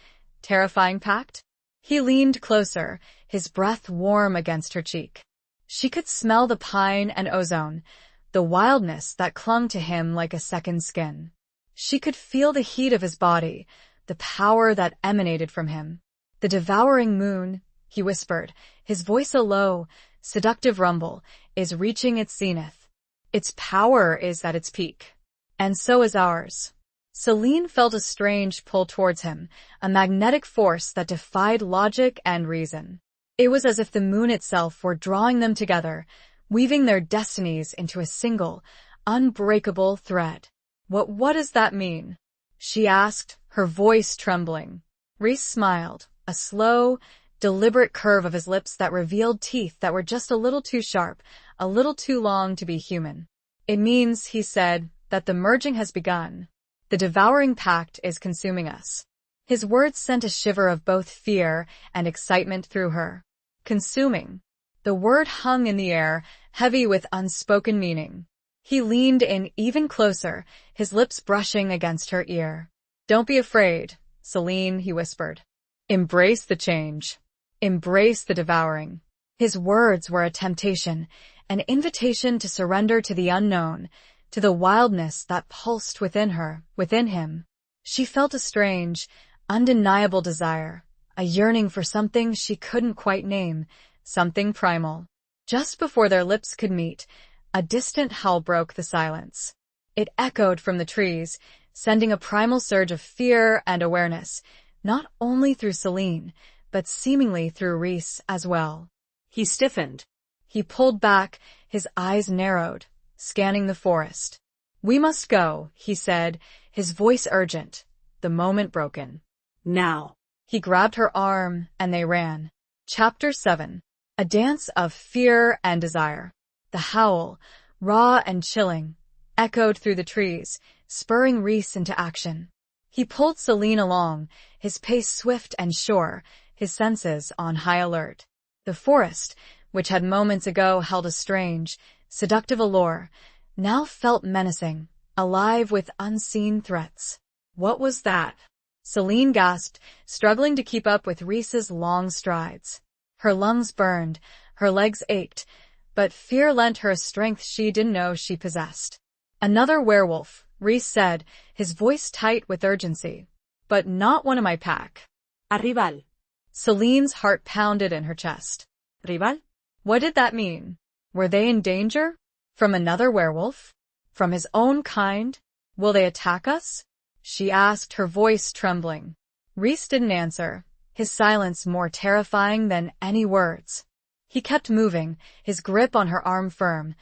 terrifying pact? He leaned closer, his breath warm against her cheek. She could smell the pine and ozone, the wildness that clung to him like a second skin. She could feel the heat of his body, the power that emanated from him. "The devouring moon," he whispered, his voice a low, seductive rumble, "is reaching its zenith. Its power is at its peak. And so is ours." Celine felt a strange pull towards him, a magnetic force that defied logic and reason. It was as if the moon itself were drawing them together, weaving their destinies into a single, unbreakable thread. What does that mean?" she asked, her voice trembling. Rhys smiled, a slow, deliberate curve of his lips that revealed teeth that were just a little too sharp, a little too long to be human. "It means," he said, "that the merging has begun. The devouring pact is consuming us." His words sent a shiver of both fear and excitement through her. Consuming. The word hung in the air, heavy with unspoken meaning. He leaned in even closer, his lips brushing against her ear. "Don't be afraid, Celine," he whispered. "Embrace the change. Embrace the devouring." His words were a temptation, an invitation to surrender to the unknown, to the wildness that pulsed within her, within him. She felt a strange, undeniable desire, a yearning for something she couldn't quite name, something primal. Just before their lips could meet, a distant howl broke the silence. It echoed from the trees, sending a primal surge of fear and awareness, not only through Celine, but seemingly through Rhys as well. He stiffened. He pulled back, his eyes narrowed, scanning the forest. "We must go," he said, his voice urgent, the moment broken. "Now." He grabbed her arm, and they ran. Chapter 7. A dance of fear and desire. The howl, raw and chilling, echoed through the trees, spurring Rhys into action. He pulled Celine along, his pace swift and sure, his senses on high alert. The forest, which had moments ago held a strange, seductive allure, now felt menacing, alive with unseen threats. "What was that?" Celine gasped, struggling to keep up with Rhys's long strides. Her lungs burned, her legs ached, but fear lent her a strength she didn't know she possessed. "Another werewolf," Rhys said, his voice tight with urgency. "But not one of my pack." "A rival." Celine's heart pounded in her chest. "Rival?" What did that mean? Were they in danger? From another werewolf? From his own kind? "Will they attack us?" she asked, her voice trembling. Rhys didn't answer, his silence more terrifying than any words. He kept moving, his grip on her arm firm,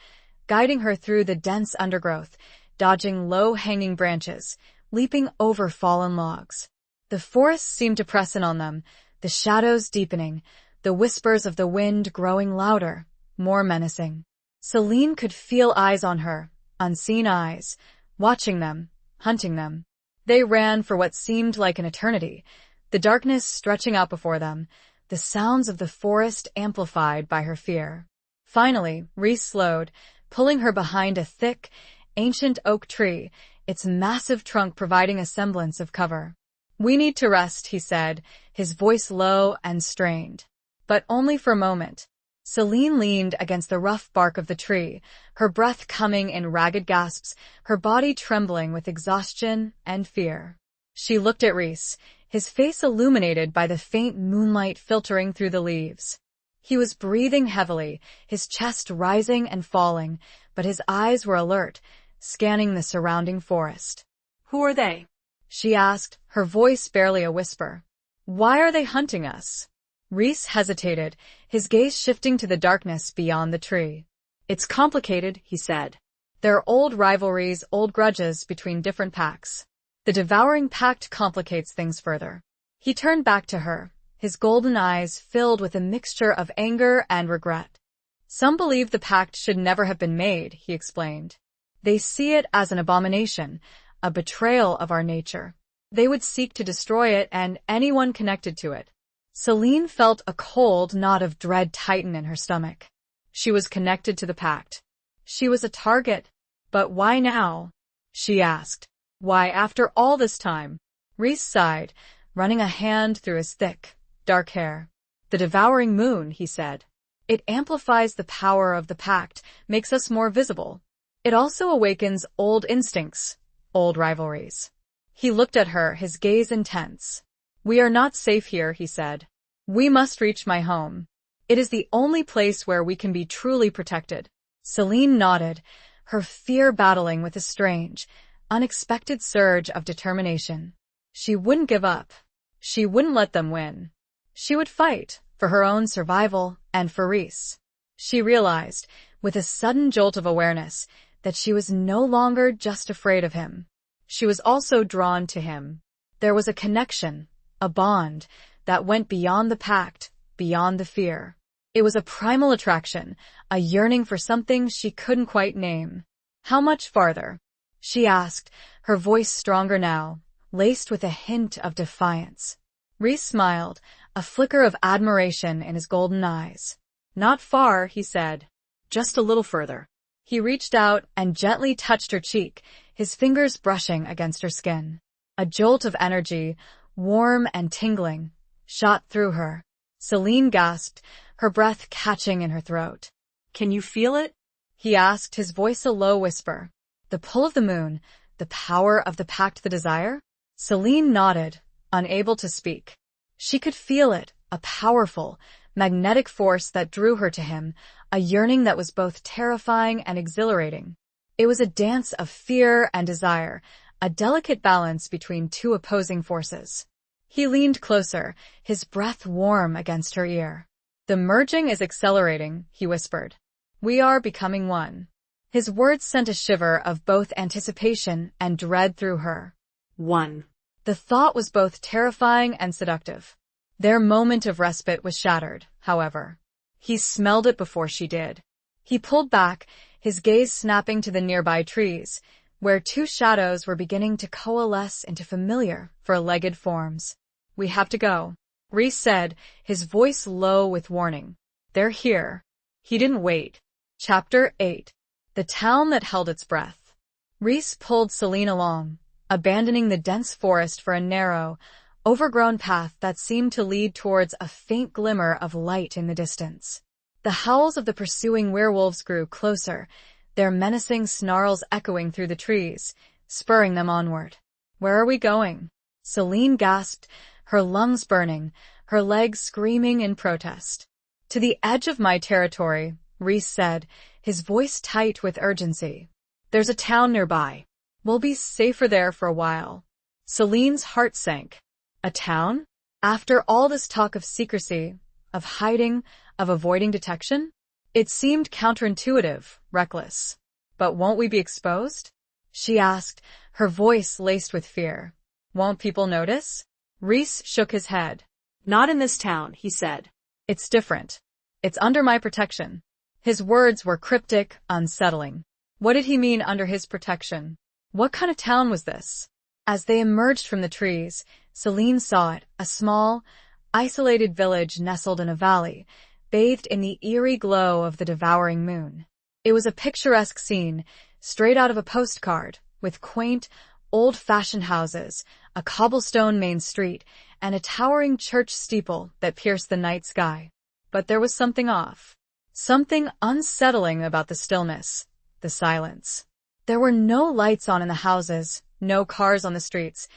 guiding her through the dense undergrowth, dodging low-hanging branches, leaping over fallen logs. The forest seemed to press in on them, the shadows deepening, the whispers of the wind growing louder, more menacing. Celine could feel eyes on her, unseen eyes, watching them, hunting them. They ran for what seemed like an eternity, the darkness stretching out before them, the sounds of the forest amplified by her fear. Finally, Rhys slowed, pulling her behind a thick, ancient oak tree, its massive trunk providing a semblance of cover. "We need to rest," he said, his voice low and strained. But only for a moment. Celine leaned against the rough bark of the tree, her breath coming in ragged gasps, her body trembling with exhaustion and fear. She looked at Rhys, his face illuminated by the faint moonlight filtering through the leaves. He was breathing heavily, his chest rising and falling, but his eyes were alert, scanning the surrounding forest. Who are they? She asked, her voice barely a whisper. Why are they hunting us? Rhys hesitated, his gaze shifting to the darkness beyond the tree. It's complicated, he said. There are old rivalries, old grudges between different pacts. The devouring pact complicates things further. He turned back to her, his golden eyes filled with a mixture of anger and regret. Some believe the pact should never have been made, he explained. They see it as an abomination, a betrayal of our nature. They would seek to destroy it and anyone connected to it. Celine felt a cold knot of dread tighten in her stomach. She was connected to the pact. She was a target. But why now? She asked. Why after all this time? Rhys sighed, running a hand through his thick, dark hair. The devouring moon, he said. It amplifies the power of the pact, makes us more visible. It also awakens old instincts, old rivalries. He looked at her, his gaze intense. We are not safe here, he said. We must reach my home. It is the only place where we can be truly protected. Celine nodded, her fear battling with a strange, unexpected surge of determination. She wouldn't give up. She wouldn't let them win. She would fight, for her own survival and for Rhys. She realized, with a sudden jolt of awareness, that she was no longer just afraid of him. She was also drawn to him. There was a connection, a bond, that went beyond the pact, beyond the fear. It was a primal attraction, a yearning for something she couldn't quite name. How much farther? She asked, her voice stronger now, laced with a hint of defiance. Rhys smiled, a flicker of admiration in his golden eyes. Not far, he said. Just a little further. He reached out and gently touched her cheek, his fingers brushing against her skin. A jolt of energy, warm and tingling, shot through her. Celine gasped, her breath catching in her throat. Can you feel it? He asked, his voice a low whisper. The pull of the moon, the power of the pact, the desire? Celine nodded, unable to speak. She could feel it, a powerful, magnetic force that drew her to him, a yearning that was both terrifying and exhilarating. It was a dance of fear and desire, a delicate balance between two opposing forces. He leaned closer, his breath warm against her ear. The merging is accelerating, he whispered. We are becoming one. His words sent a shiver of both anticipation and dread through her. One. The thought was both terrifying and seductive. Their moment of respite was shattered, however. He smelled it before she did. He pulled back, his gaze snapping to the nearby trees, where two shadows were beginning to coalesce into familiar, four-legged forms. We have to go, Rhys said, his voice low with warning. They're here. He didn't wait. Chapter 8. The town that held its breath. Rhys pulled Celine along, abandoning the dense forest for a narrow, overgrown path that seemed to lead towards a faint glimmer of light in the distance. The howls of the pursuing werewolves grew closer, their menacing snarls echoing through the trees, spurring them onward. Where are we going? Celine gasped, her lungs burning, her legs screaming in protest. To the edge of my territory, Rhys said, his voice tight with urgency. There's a town nearby. We'll be safer there for a while. Celine's heart sank. A town? After all this talk of secrecy, of hiding, of avoiding detection? It seemed counterintuitive, reckless. But won't we be exposed? She asked, her voice laced with fear. Won't people notice? Rhys shook his head. Not in this town, he said. It's different. It's under my protection. His words were cryptic, unsettling. What did he mean under his protection? What kind of town was this? As they emerged from the trees, Celine saw it, a small, isolated village nestled in a valley, bathed in the eerie glow of the devouring moon. It was a picturesque scene, straight out of a postcard, with quaint, old-fashioned houses, a cobblestone main street, and a towering church steeple that pierced the night sky. But there was something off. Something unsettling about the stillness, the silence. There were no lights on in the houses, no cars on the streets,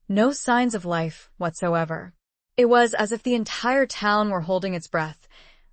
no signs of life whatsoever. It was as if the entire town were holding its breath,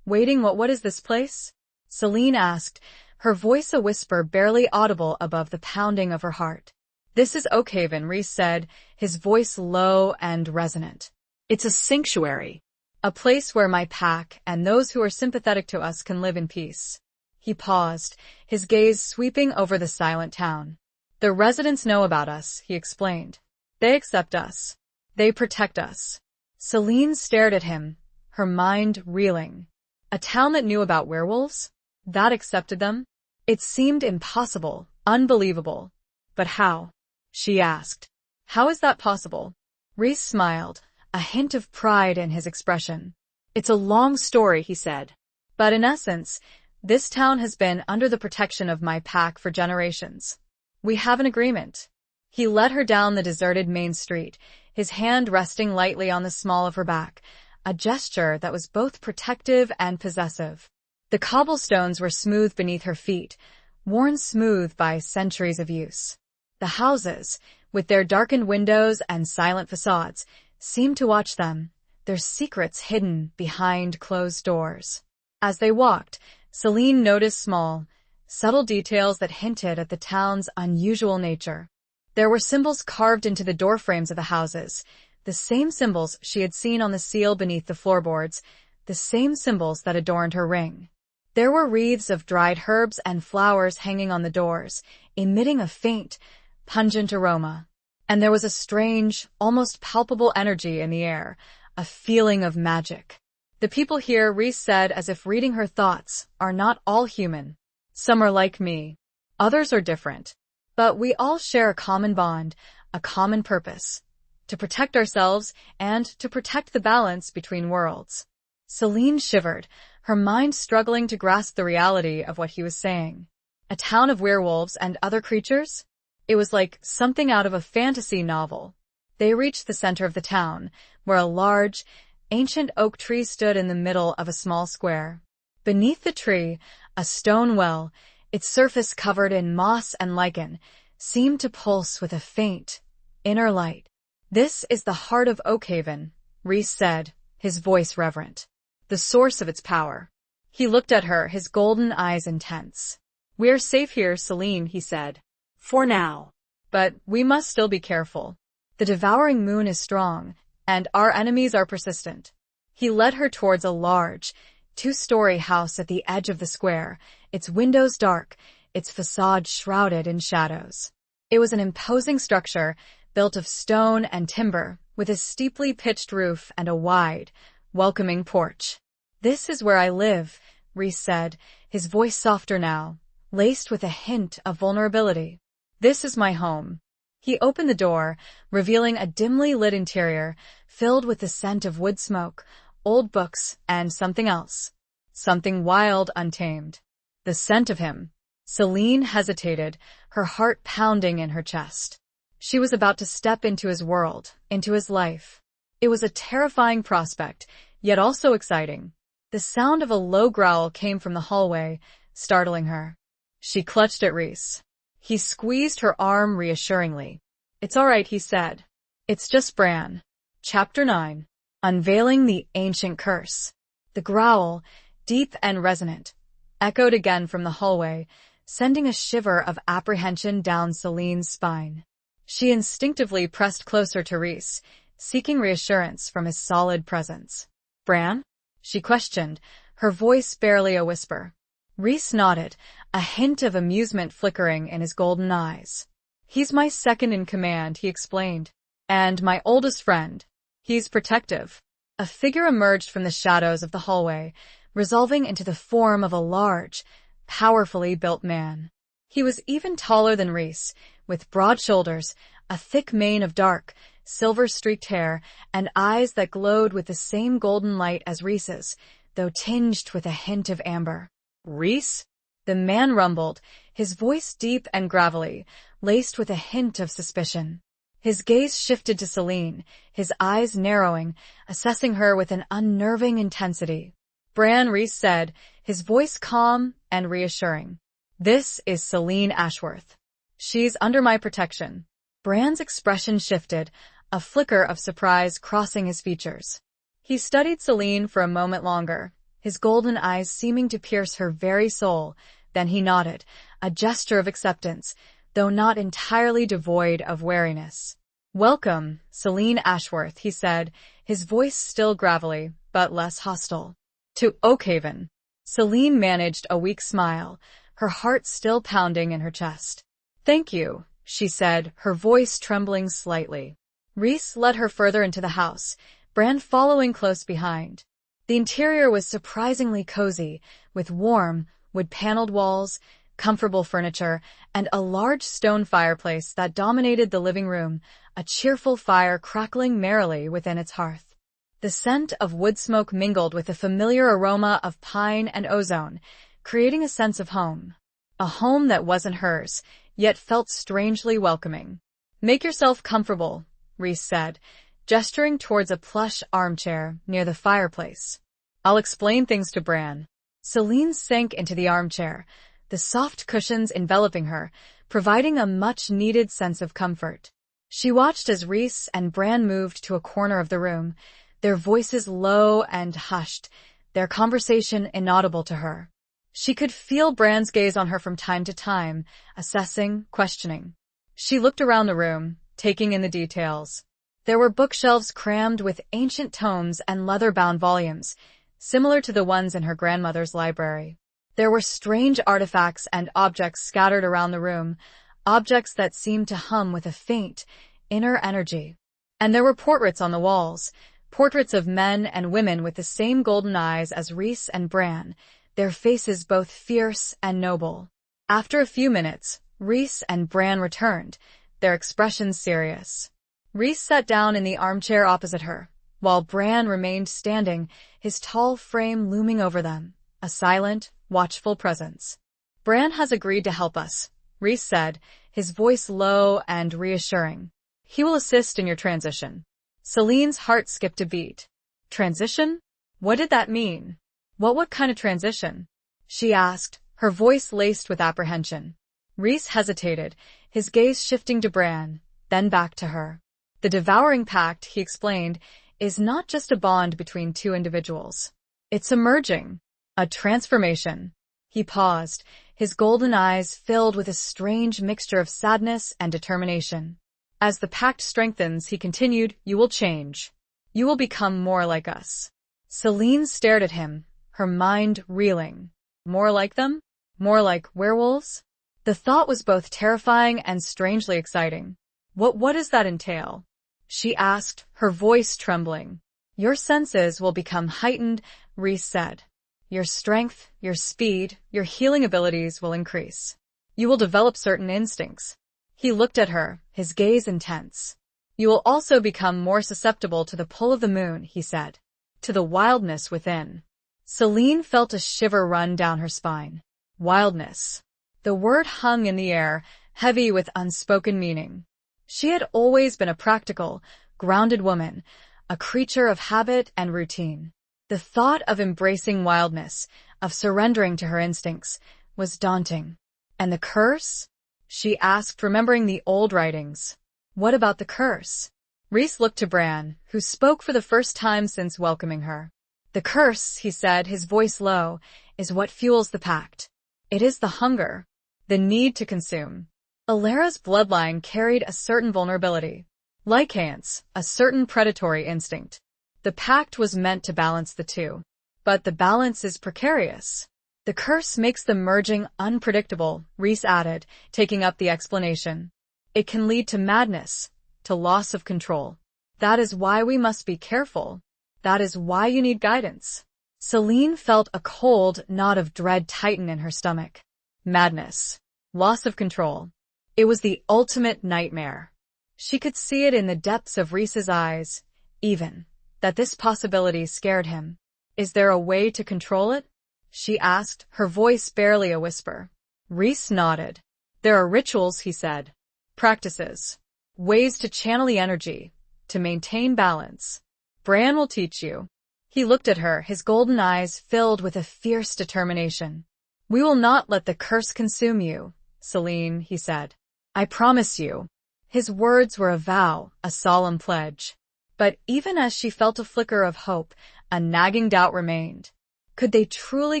Waiting, what is this place? Celine asked, her voice a whisper barely audible above the pounding of her heart. This is Oakhaven, Reese said, his voice low and resonant. It's a sanctuary. A place where my pack and those who are sympathetic to us can live in peace. He paused, his gaze sweeping over the silent town. The residents know about us, he explained. They accept us. They protect us. Celine stared at him, her mind reeling. A town that knew about werewolves? That accepted them? It seemed impossible, unbelievable. But how? She asked. How is that possible? Reese smiled, a hint of pride in his expression. It's a long story, he said. But in essence, this town has been under the protection of my pack for generations. We have an agreement. He led her down the deserted main street, his hand resting lightly on the small of her back, a gesture that was both protective and possessive. The cobblestones were smooth beneath her feet, worn smooth by centuries of use. The houses, with their darkened windows and silent facades, seemed to watch them, their secrets hidden behind closed doors. As they walked, Celine noticed small, subtle details that hinted at the town's unusual nature. There were symbols carved into the doorframes of the houses, the same symbols she had seen on the seal beneath the floorboards, the same symbols that adorned her ring. There were wreaths of dried herbs and flowers hanging on the doors, emitting a faint, pungent aroma. And there was a strange, almost palpable energy in the air, a feeling of magic. The people here, Reese said as if reading her thoughts, are not all human. Some are like me. Others are different. But we all share a common bond, a common purpose. To protect ourselves and to protect the balance between worlds. Celine shivered, her mind struggling to grasp the reality of what he was saying. A town of werewolves and other creatures? It was like something out of a fantasy novel. They reached the center of the town, where a large, ancient oak tree stood in the middle of a small square. Beneath the tree, a stone well, its surface covered in moss and lichen, seemed to pulse with a faint, inner light. This is the heart of Oakhaven, Reese said, his voice reverent. The source of its power. He looked at her, his golden eyes intense. We're safe here, Celine, he said. For now. But we must still be careful. The devouring moon is strong, and our enemies are persistent. He led her towards a large, two-story house at the edge of the square, its windows dark, its facade shrouded in shadows. It was an imposing structure, built of stone and timber, with a steeply pitched roof and a wide, welcoming porch. This is where I live, Reese said, his voice softer now, laced with a hint of vulnerability. This is my home. He opened the door, revealing a dimly lit interior, filled with the scent of wood smoke, old books, and something else. Something wild, untamed. The scent of him. Celine hesitated, her heart pounding in her chest. She was about to step into his world, into his life. It was a terrifying prospect, yet also exciting. The sound of a low growl came from the hallway, startling her. She clutched at Reese. He squeezed her arm reassuringly. It's all right, he said. It's just Bran. Chapter 9. Unveiling the Ancient Curse. The growl, deep and resonant, echoed again from the hallway, sending a shiver of apprehension down Celine's spine. She instinctively pressed closer to Reese, seeking reassurance from his solid presence. Bran? She questioned, her voice barely a whisper. Reese nodded, a hint of amusement flickering in his golden eyes. He's my second in command, he explained. And my oldest friend. He's protective. A figure emerged from the shadows of the hallway, resolving into the form of a large, powerfully built man. He was even taller than Reese, with broad shoulders, a thick mane of dark, silver-streaked hair, and eyes that glowed with the same golden light as Reese's, though tinged with a hint of amber. Reese? The man rumbled, his voice deep and gravelly, laced with a hint of suspicion. His gaze shifted to Celine, his eyes narrowing, assessing her with an unnerving intensity. Bran, Reese said, his voice calm and reassuring. This is Celine Ashworth. She's under my protection. Bran's expression shifted, a flicker of surprise crossing his features. He studied Celine for a moment longer, his golden eyes seeming to pierce her very soul. Then he nodded, a gesture of acceptance, though not entirely devoid of wariness. "Welcome, Celine Ashworth," he said, his voice still gravelly, but less hostile. "To Oakhaven." Celine managed a weak smile, her heart still pounding in her chest. "Thank you," she said, her voice trembling slightly. Rhys led her further into the house, Bran following close behind. The interior was surprisingly cozy, with warm, wood-paneled walls, comfortable furniture, and a large stone fireplace that dominated the living room, a cheerful fire crackling merrily within its hearth. The scent of wood smoke mingled with the familiar aroma of pine and ozone, creating a sense of home. A home that wasn't hers, yet felt strangely welcoming. "Make yourself comfortable," Rhys said, gesturing towards a plush armchair near the fireplace. "I'll explain things to Bran." Celine sank into the armchair, the soft cushions enveloping her, providing a much-needed sense of comfort. She watched as Rhys and Bran moved to a corner of the room, their voices low and hushed, their conversation inaudible to her. She could feel Bran's gaze on her from time to time, assessing, questioning. She looked around the room, taking in the details. There were bookshelves crammed with ancient tomes and leather-bound volumes, similar to the ones in her grandmother's library. There were strange artifacts and objects scattered around the room, objects that seemed to hum with a faint, inner energy. And there were portraits on the walls, portraits of men and women with the same golden eyes as Rhys and Bran, their faces both fierce and noble. After a few minutes, Rhys and Bran returned, their expressions serious. Rhys sat down in the armchair opposite her, while Bran remained standing, his tall frame looming over them, a silent, watchful presence. "Bran has agreed to help us," Rhys said, his voice low and reassuring. "He will assist in your transition." Celine's heart skipped a beat. Transition? What did that mean? What kind of transition? She asked, her voice laced with apprehension. Rhys hesitated, his gaze shifting to Bran, then back to her. "The devouring pact," he explained, "is not just a bond between two individuals. It's a merging, a transformation." He paused, his golden eyes filled with a strange mixture of sadness and determination. "As the pact strengthens," he continued, "you will change. You will become more like us." Celine stared at him, her mind reeling. More like them? More like werewolves? The thought was both terrifying and strangely exciting. What does that entail?" she asked, her voice trembling. "Your senses will become heightened," Rhys said. "Your strength, your speed, your healing abilities will increase. You will develop certain instincts." He looked at her, his gaze intense. "You will also become more susceptible to the pull of the moon," he said. "To the wildness within." Celine felt a shiver run down her spine. Wildness. The word hung in the air, heavy with unspoken meaning. She had always been a practical, grounded woman, a creature of habit and routine. The thought of embracing wildness, of surrendering to her instincts, was daunting. "And the curse?" she asked, remembering the old writings. "What about the curse?" Rhys looked to Bran, who spoke for the first time since welcoming her. "The curse," he said, his voice low, "is what fuels the pact. It is the hunger, the need to consume." Alara's bloodline carried a certain vulnerability. Like ants, a certain predatory instinct. The pact was meant to balance the two. But the balance is precarious. "The curse makes the merging unpredictable," Rhys added, taking up the explanation. "It can lead to madness, to loss of control. That is why we must be careful. That is why you need guidance." Celine felt a cold knot of dread tighten in her stomach. Madness. Loss of control. It was the ultimate nightmare. She could see it in the depths of Rhys's eyes, even, that this possibility scared him. "Is there a way to control it?" she asked, her voice barely a whisper. Rhys nodded. "There are rituals," he said. "Practices. Ways to channel the energy, to maintain balance. Bran will teach you." He looked at her, his golden eyes filled with a fierce determination. "We will not let the curse consume you, Celine," he said. "I promise you." His words were a vow, a solemn pledge. But even as she felt a flicker of hope, a nagging doubt remained. Could they truly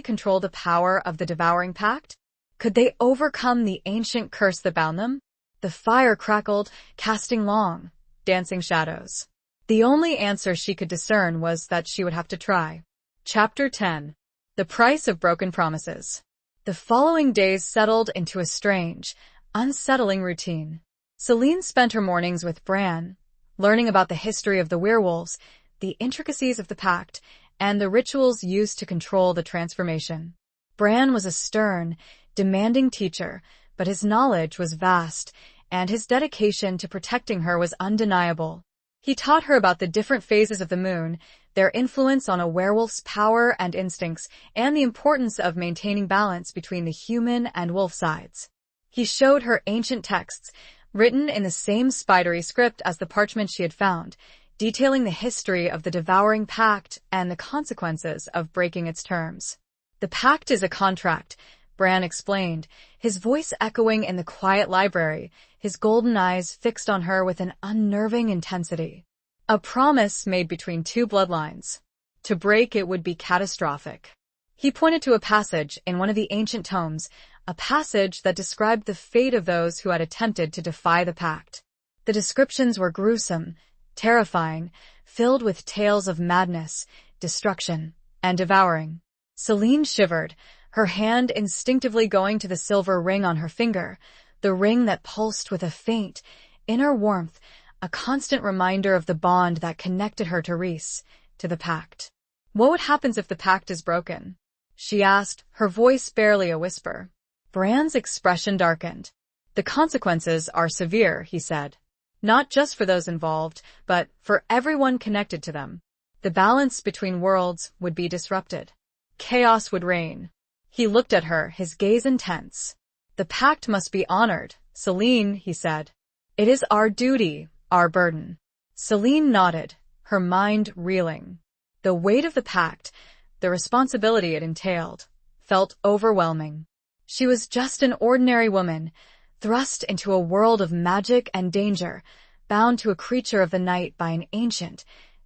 control the power of the devouring pact? Could they overcome the ancient curse that bound them? The fire crackled, casting long, dancing shadows. The only answer she could discern was that she would have to try. Chapter 10. The Price of Broken Promises. The following days settled into a strange, unsettling routine. Celine spent her mornings with Bran, learning about the history of the werewolves, the intricacies of the pact, and the rituals used to control the transformation. Bran was a stern, demanding teacher, but his knowledge was vast, and his dedication to protecting her was undeniable. He taught her about the different phases of the moon, their influence on a werewolf's power and instincts, and the importance of maintaining balance between the human and wolf sides. He showed her ancient texts, written in the same spidery script as the parchment she had found, detailing the history of the devouring pact and the consequences of breaking its terms. The pact is a contract, Bran explained, his voice echoing in the quiet library, his golden eyes fixed on her with an unnerving intensity. A promise made between two bloodlines. To break it would be catastrophic. He pointed to a passage in one of the ancient tomes, a passage that described the fate of those who had attempted to defy the pact. The descriptions were gruesome, terrifying, filled with tales of madness, destruction, and devouring. Celine shivered, her hand instinctively going to the silver ring on her finger, the ring that pulsed with a faint, inner warmth, a constant reminder of the bond that connected her to Rhys, to the pact. What would happen if the pact is broken? She asked, her voice barely a whisper. Bran's expression darkened. The consequences are severe, he said. Not just for those involved, but for everyone connected to them. The balance between worlds would be disrupted. Chaos would reign. He looked at her, his gaze intense. The pact must be honored, Celine, he said. It is our duty, our burden. Celine nodded, her mind reeling. The weight of the pact, the responsibility it entailed, felt overwhelming. She was just an ordinary woman, thrust into a world of magic and danger, bound to a creature of the night by an ancient,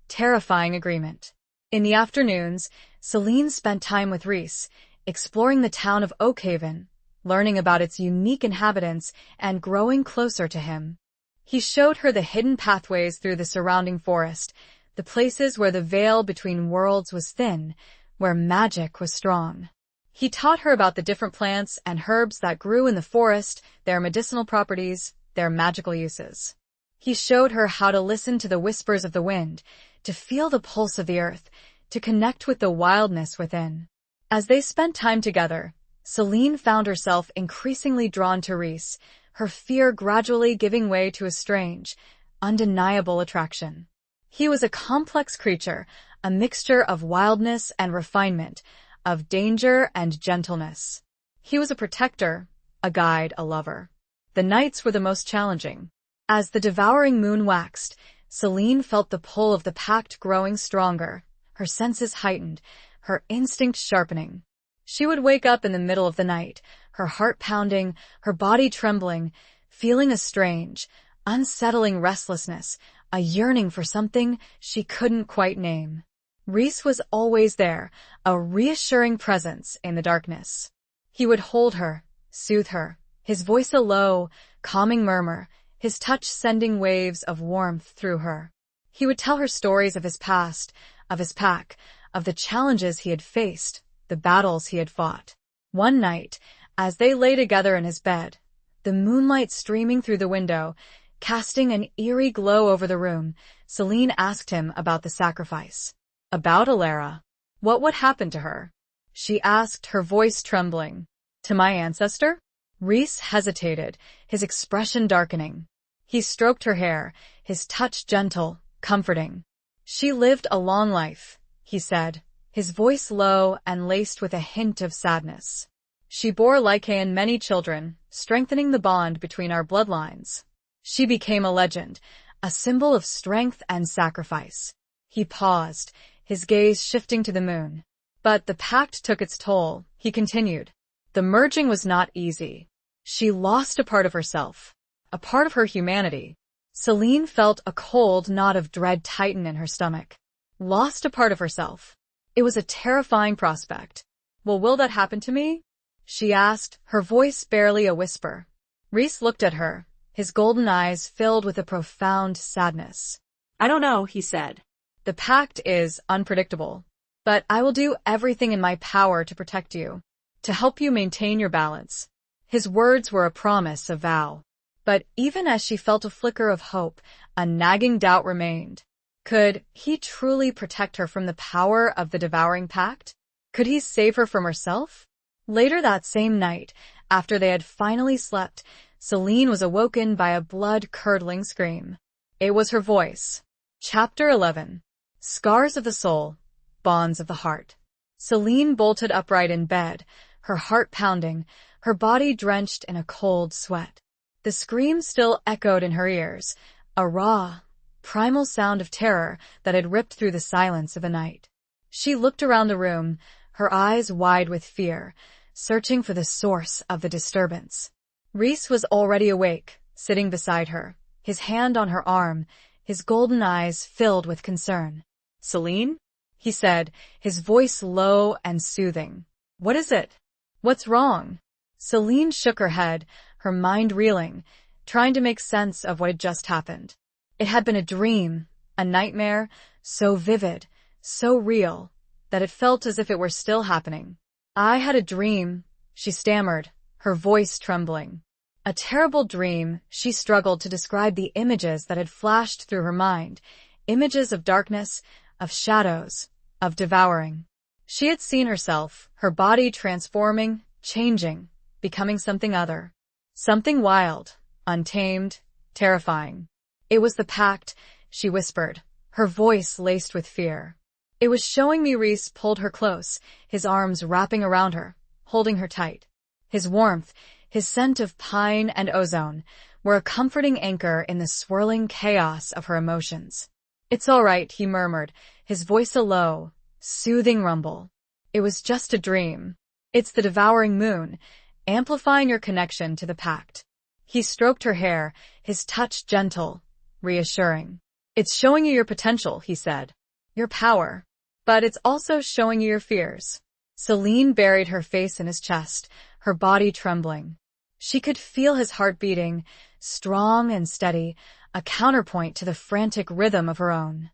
terrifying agreement. In the afternoons, Celine spent time with Rhys, exploring the town of Oakhaven, learning about its unique inhabitants and growing closer to him. He showed her the hidden pathways through the surrounding forest, the places where the veil between worlds was thin, where magic was strong. He taught her about the different plants and herbs that grew in the forest, their medicinal properties, their magical uses. He showed her how to listen to the whispers of the wind, to feel the pulse of the earth, to connect with the wildness within. As they spent time together, Celine found herself increasingly drawn to Rhys, her fear gradually giving way to a strange, undeniable attraction. He was a complex creature, a mixture of wildness and refinement, of danger and gentleness. He was a protector, a guide, a lover. The nights were the most challenging. As the devouring moon waxed, Celine felt the pull of the pact growing stronger, her senses heightened, her instincts sharpening. She would wake up in the middle of the night, her heart pounding, her body trembling, feeling a strange, unsettling restlessness, a yearning for something she couldn't quite name. Rhys was always there, a reassuring presence in the darkness. He would hold her, soothe her, his voice a low, calming murmur, his touch sending waves of warmth through her. He would tell her stories of his past, of his pack, of the challenges he had faced, the battles he had fought. One night, as they lay together in his bed, the moonlight streaming through the window, casting an eerie glow over the room, Celine asked him about the sacrifice. About Alara. What would happen to her? She asked, her voice trembling. To my ancestor? Rhys hesitated, his expression darkening. He stroked her hair, his touch gentle, comforting. She lived a long life, he said, his voice low and laced with a hint of sadness. She bore Lycaon many children, strengthening the bond between our bloodlines. She became a legend, a symbol of strength and sacrifice. He paused, his gaze shifting to the moon. But the pact took its toll, he continued. The merging was not easy. She lost a part of herself, a part of her humanity. Celine felt a cold knot of dread tighten in her stomach. Lost a part of herself. It was a terrifying prospect. "Well, will that happen to me?" she asked, her voice barely a whisper. Rhys looked at her, his golden eyes filled with a profound sadness. "I don't know," he said. "The Pact is unpredictable, but I will do everything in my power to protect you, to help you maintain your balance." His words were a promise, a vow. But even as she felt a flicker of hope, a nagging doubt remained. Could he truly protect her from the power of the devouring Pact? Could he save her from herself? Later that same night, after they had finally slept, Celine was awoken by a blood-curdling scream. It was her voice. Chapter 11. Scars of the Soul, Bonds of the Heart. Celine bolted upright in bed, her heart pounding, her body drenched in a cold sweat. The scream still echoed in her ears, a raw, primal sound of terror that had ripped through the silence of the night. She looked around the room, her eyes wide with fear, searching for the source of the disturbance. Rhys was already awake, sitting beside her, his hand on her arm, his golden eyes filled with concern. "Celine?" he said, his voice low and soothing. "What is it? What's wrong?" Celine shook her head, her mind reeling, trying to make sense of what had just happened. It had been a dream, a nightmare, so vivid, so real, that it felt as if it were still happening. "I had a dream," she stammered, her voice trembling. A terrible dream. She struggled to describe the images that had flashed through her mind, images of darkness, of shadows, of devouring. She had seen herself, her body transforming, changing, becoming something other. Something wild, untamed, terrifying. "It was the Pact," she whispered, her voice laced with fear. "It was showing me." Rhys pulled her close, his arms wrapping around her, holding her tight. His warmth, his scent of pine and ozone, were a comforting anchor in the swirling chaos of her emotions. "It's all right," he murmured, his voice a low, soothing rumble. "It was just a dream. It's the devouring moon, amplifying your connection to the Pact." He stroked her hair, his touch gentle, reassuring. "It's showing you your potential," he said. "Your power. But it's also showing you your fears." Celine buried her face in his chest, her body trembling. She could feel his heart beating, strong and steady, a counterpoint to the frantic rhythm of her own.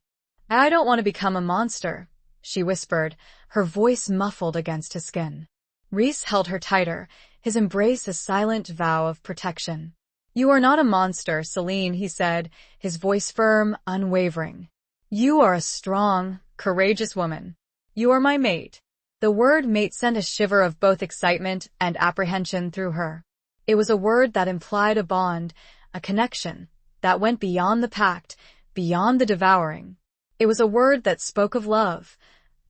"I don't want to become a monster," she whispered, her voice muffled against his skin. Rhys held her tighter, his embrace a silent vow of protection. "You are not a monster, Celine," he said, his voice firm, unwavering. "You are a strong, courageous woman. You are my mate." The word mate sent a shiver of both excitement and apprehension through her. It was a word that implied a bond, a connection, that went beyond the Pact, beyond the devouring. It was a word that spoke of love,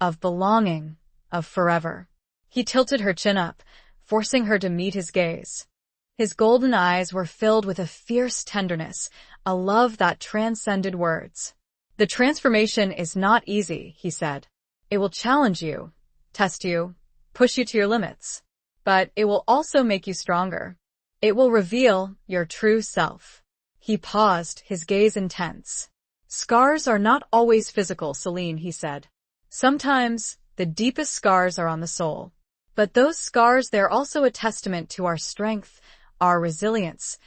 of belonging, of forever. He tilted her chin up, forcing her to meet his gaze. His golden eyes were filled with a fierce tenderness, a love that transcended words. "The transformation is not easy," he said. "It will challenge you, test you, push you to your limits. But it will also make you stronger. It will reveal your true self." He paused, his gaze intense. "Scars are not always physical, Celine," he said. "Sometimes the deepest scars are on the soul. But those scars, they're also a testament to our strength, our resilience,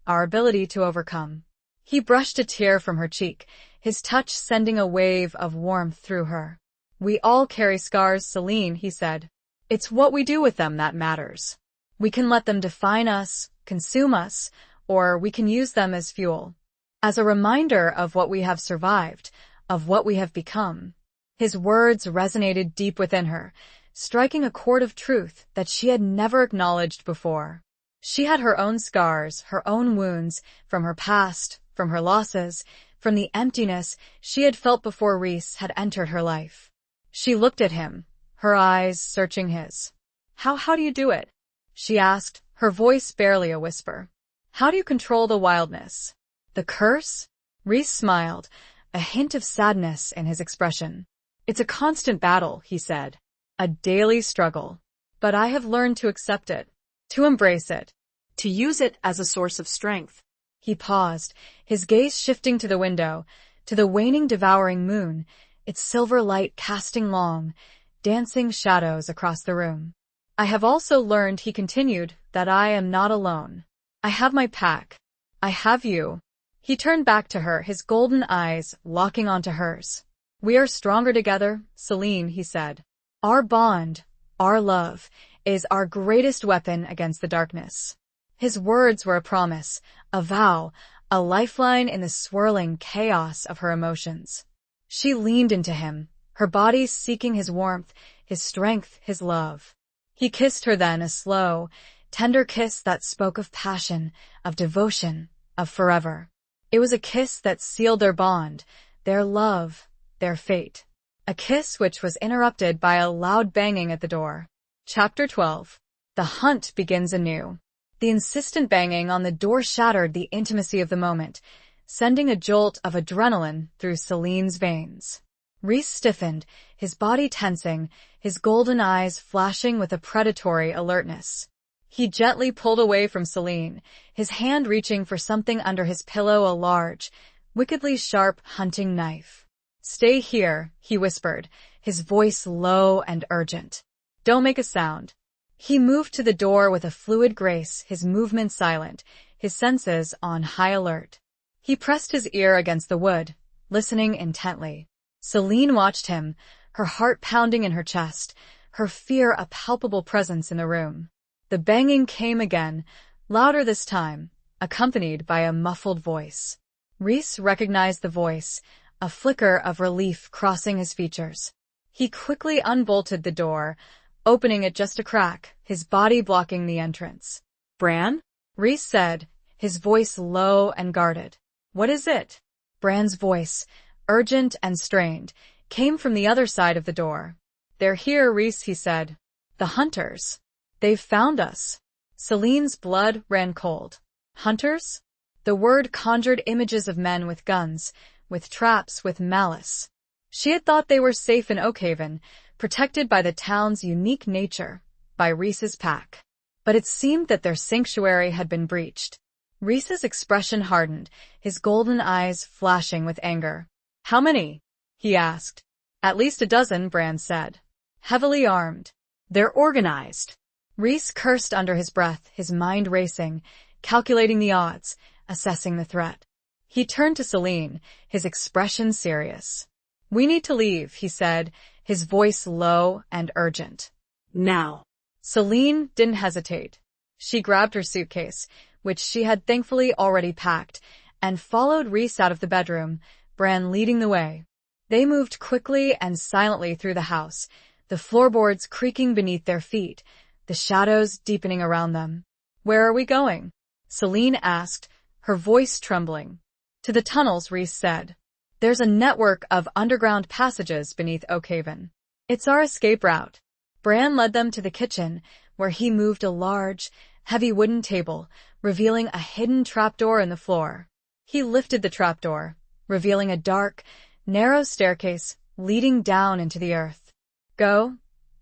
our ability to overcome." He brushed a tear from her cheek, his touch sending a wave of warmth through her. "We all carry scars, Celine," he said. "It's what we do with them that matters. We can let them define us, consume us, or we can use them as fuel, as a reminder of what we have survived, of what we have become." His words resonated deep within her, striking a chord of truth that she had never acknowledged before. She had her own scars, her own wounds, from her past, from her losses, from the emptiness she had felt before Rhys had entered her life. She looked at him, her eyes searching his. How do you do it?" she asked, her voice barely a whisper. "How do you control the wildness? The curse?" Rhys smiled, a hint of sadness in his expression. "It's a constant battle," he said. "A daily struggle. But I have learned to accept it, to embrace it, "To use it as a source of strength." He paused, his gaze shifting to the window, to the waning devouring moon, its silver light casting long, dancing shadows across the room. I have also learned, he continued, that I am not alone. I have my pack. I have you. He turned back to her, his golden eyes locking onto hers. We are stronger together, Celine, he said. Our bond, our love, is our greatest weapon against the darkness. His words were a promise, a vow, a lifeline in the swirling chaos of her emotions. She leaned into him, her body seeking his warmth, his strength, his love. He kissed her then, a slow, tender kiss that spoke of passion, of devotion, of forever. It was a kiss that sealed their bond, their love, their fate. A kiss which was interrupted by a loud banging at the door. Chapter 12. The hunt begins anew. The insistent banging on the door shattered the intimacy of the moment, sending a jolt of adrenaline through Celine's veins. Rhys stiffened, his body tensing, his golden eyes flashing with a predatory alertness. He gently pulled away from Celine, his hand reaching for something under his pillow, a large, wickedly sharp hunting knife. Stay here, he whispered, his voice low and urgent. Don't make a sound. He moved to the door with a fluid grace, his movements silent, his senses on high alert. He pressed his ear against the wood, listening intently. Celine watched him, her heart pounding in her chest, her fear a palpable presence in the room. The banging came again, louder this time, accompanied by a muffled voice. Rhys recognized the voice, a flicker of relief crossing his features. He quickly unbolted the door, opening it just a crack, his body blocking the entrance. Bran? Rhys said, his voice low and guarded. What is it? Bran's voice, urgent and strained, came from the other side of the door. They're here, Rhys, he said. The hunters. They've found us. Celine's blood ran cold. Hunters? The word conjured images of men with guns, with traps, with malice. She had thought they were safe in Oakhaven, protected by the town's unique nature, by Rhys's pack. But it seemed that their sanctuary had been breached. Rhys's expression hardened, his golden eyes flashing with anger. How many? He asked. At least a dozen, Bran said. Heavily armed. They're organized. Rhys cursed under his breath, his mind racing, calculating the odds, assessing the threat. He turned to Celine, his expression serious. We need to leave, he said, his voice low and urgent. Now. Celine didn't hesitate. She grabbed her suitcase, which she had thankfully already packed, and followed Rhys out of the bedroom, Bran leading the way. They moved quickly and silently through the house, the floorboards creaking beneath their feet, the shadows deepening around them. Where are we going? Celine asked, her voice trembling. To the tunnels, Rhys said. There's a network of underground passages beneath Oakhaven. It's our escape route. Bran led them to the kitchen, where he moved a large, heavy wooden table, revealing a hidden trapdoor in the floor. He lifted the trapdoor, revealing a dark, narrow staircase leading down into the earth. Go,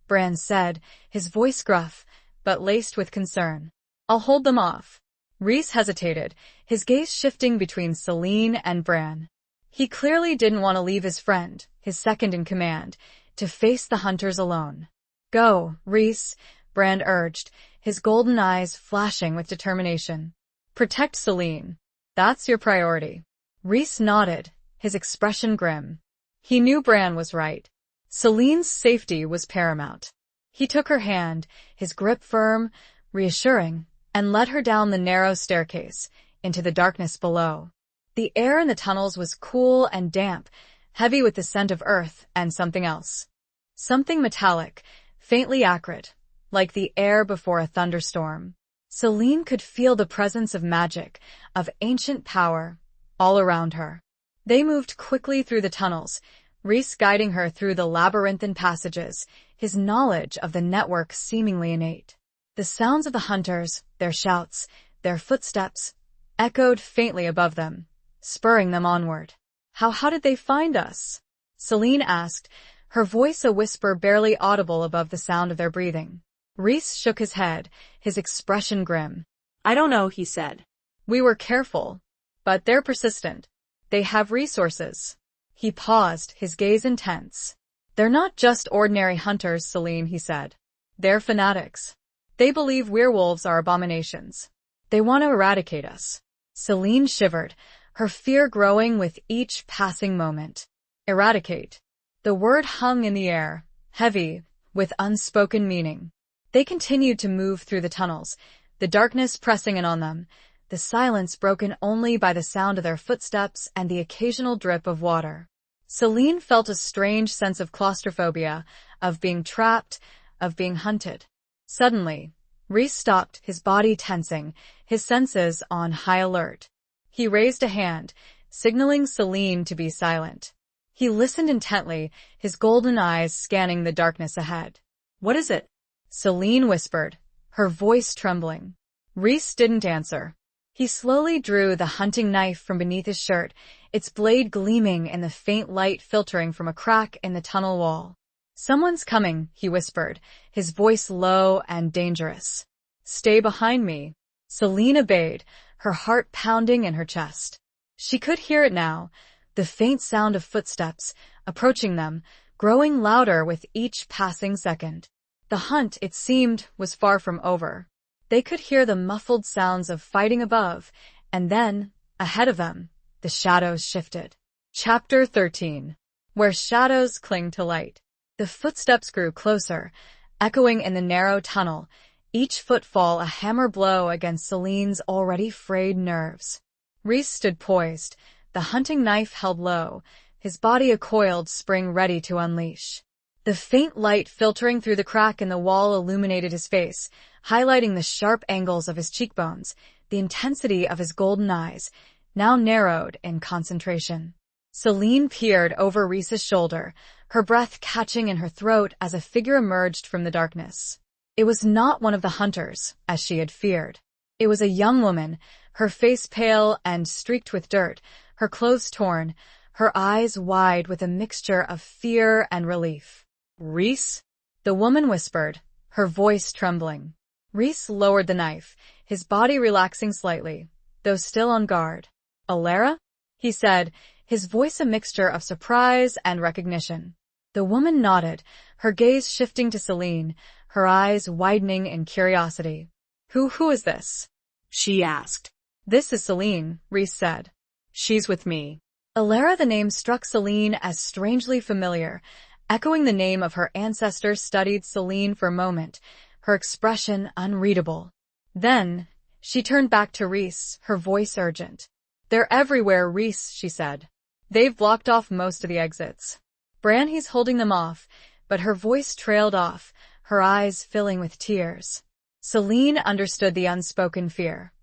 Bran said, his voice gruff, but laced with concern. I'll hold them off. Rhys hesitated, his gaze shifting between Celine and Bran. He clearly didn't want to leave his friend, his second in command, to face the hunters alone. Go, Rhys, Bran urged, his golden eyes flashing with determination. Protect Celine. That's your priority. Rhys nodded, his expression grim. He knew Bran was right. Celine's safety was paramount. He took her hand, his grip firm, reassuring, and led her down the narrow staircase, into the darkness below. The air in the tunnels was cool and damp, heavy with the scent of earth and something else. Something metallic, faintly acrid, like the air before a thunderstorm. Celine could feel the presence of magic, of ancient power, all around her. They moved quickly through the tunnels, Rhys guiding her through the labyrinthine passages, his knowledge of the network seemingly innate. The sounds of the hunters, their shouts, their footsteps, echoed faintly above them, spurring them onward. How did they find us? Celine asked, her voice a whisper barely audible above the sound of their breathing. Rhys shook his head, his expression grim. I don't know, he said. We were careful, but they're persistent. They have resources. He paused, his gaze intense. They're not just ordinary hunters, Celine, he said. They're fanatics. They believe werewolves are abominations. They want to eradicate us. Celine shivered, her fear growing with each passing moment. Eradicate. The word hung in the air, heavy, with unspoken meaning. They continued to move through the tunnels, the darkness pressing in on them, the silence broken only by the sound of their footsteps and the occasional drip of water. Celine felt a strange sense of claustrophobia, of being trapped, of being hunted. Suddenly, Rhys stopped, his body tensing, his senses on high alert. He raised a hand, signaling Celine to be silent. He listened intently, his golden eyes scanning the darkness ahead. What is it? Celine whispered, her voice trembling. Rhys didn't answer. He slowly drew the hunting knife from beneath his shirt, its blade gleaming in the faint light filtering from a crack in the tunnel wall. Someone's coming, he whispered, his voice low and dangerous. Stay behind me. Celine obeyed, her heart pounding in her chest. She could hear it now, the faint sound of footsteps, approaching them, growing louder with each passing second. The hunt, it seemed, was far from over. They could hear the muffled sounds of fighting above, and then, ahead of them, the shadows shifted. Chapter 13. Where shadows cling to light. The footsteps grew closer, echoing in the narrow tunnel, each footfall a hammer blow against Celine's already frayed nerves. Rhys stood poised, the hunting knife held low, his body a coiled spring ready to unleash. The faint light filtering through the crack in the wall illuminated his face, highlighting the sharp angles of his cheekbones, the intensity of his golden eyes, now narrowed in concentration. Celine peered over Rhys's shoulder, her breath catching in her throat as a figure emerged from the darkness. It was not one of the hunters, as she had feared. It was a young woman, her face pale and streaked with dirt, her clothes torn, her eyes wide with a mixture of fear and relief. Rhys? The woman whispered, her voice trembling. Rhys lowered the knife, his body relaxing slightly, though still on guard. Alara? He said, his voice a mixture of surprise and recognition. The woman nodded, her gaze shifting to Celine, her eyes widening in curiosity. Who is this? She asked. This is Celine, Rhys said. She's with me. Alara, the name struck Celine as strangely familiar. Echoing the name of her ancestor studied Celine for a moment, her expression unreadable. Then, she turned back to Rhys, her voice urgent. They're everywhere, Rhys, she said. They've blocked off most of the exits. Bran, he's holding them off, but her voice trailed off, her eyes filling with tears. Celine understood the unspoken fear.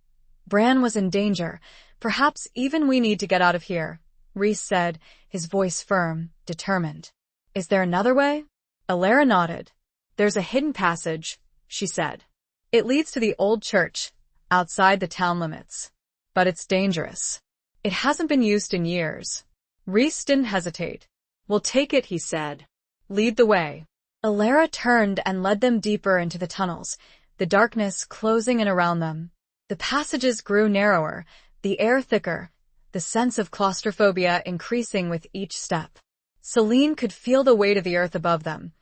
Bran was in danger. Perhaps even we need to get out of here, Rhys said, his voice firm, determined. Is there another way? Alara nodded. There's a hidden passage, she said. It leads to the old church, outside the town limits. But it's dangerous. It hasn't been used in years. Rhys didn't hesitate. We'll take it, he said. Lead the way. Alara turned and led them deeper into the tunnels, the darkness closing in around them. The passages grew narrower, the air thicker, the sense of claustrophobia increasing with each step. Celine could feel the weight of the earth above them,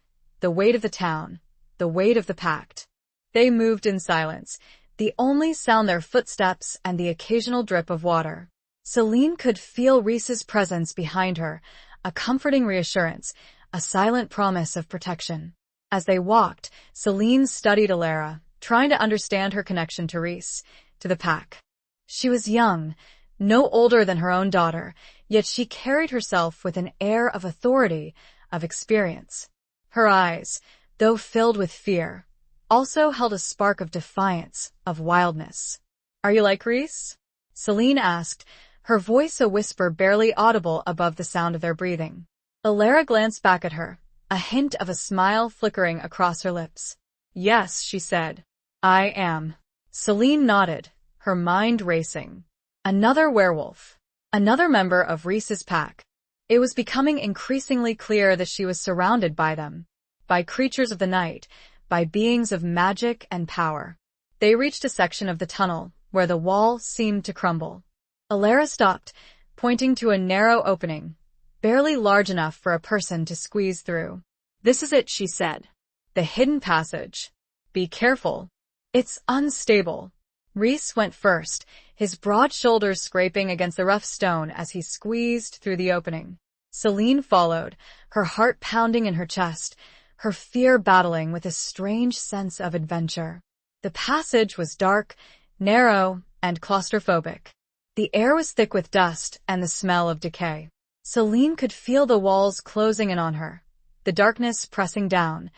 the weight of the town, the weight of the Pact. They moved in silence, the only sound their footsteps and the occasional drip of water. Celine could feel Rhys's presence behind her, a comforting reassurance, a silent promise of protection. As they walked, Celine studied Alara, trying to understand her connection to Rhys, to the Pact. She was young, no older than her own daughter, yet she carried herself with an air of authority, of experience. Her eyes, though filled with fear, also held a spark of defiance, of wildness. Are you like Rhys? Celine asked, her voice a whisper barely audible above the sound of their breathing. Alara glanced back at her, a hint of a smile flickering across her lips. Yes, she said. I am. Celine nodded, her mind racing. Another werewolf. Another member of Rhys's pack. It was becoming increasingly clear that she was surrounded by them. By creatures of the night, by beings of magic and power. They reached a section of the tunnel where the wall seemed to crumble. Alara stopped, pointing to a narrow opening. barely large enough for a person to squeeze through. "This is it," she said. "The hidden passage. Be careful. It's unstable." Rhys went first, his broad shoulders scraping against the rough stone as he squeezed through the opening. Selene followed, her heart pounding in her chest, her fear battling with a strange sense of adventure. The passage was dark, narrow, and claustrophobic. The air was thick with dust and the smell of decay. Selene could feel the walls closing in on her, the darkness pressing down,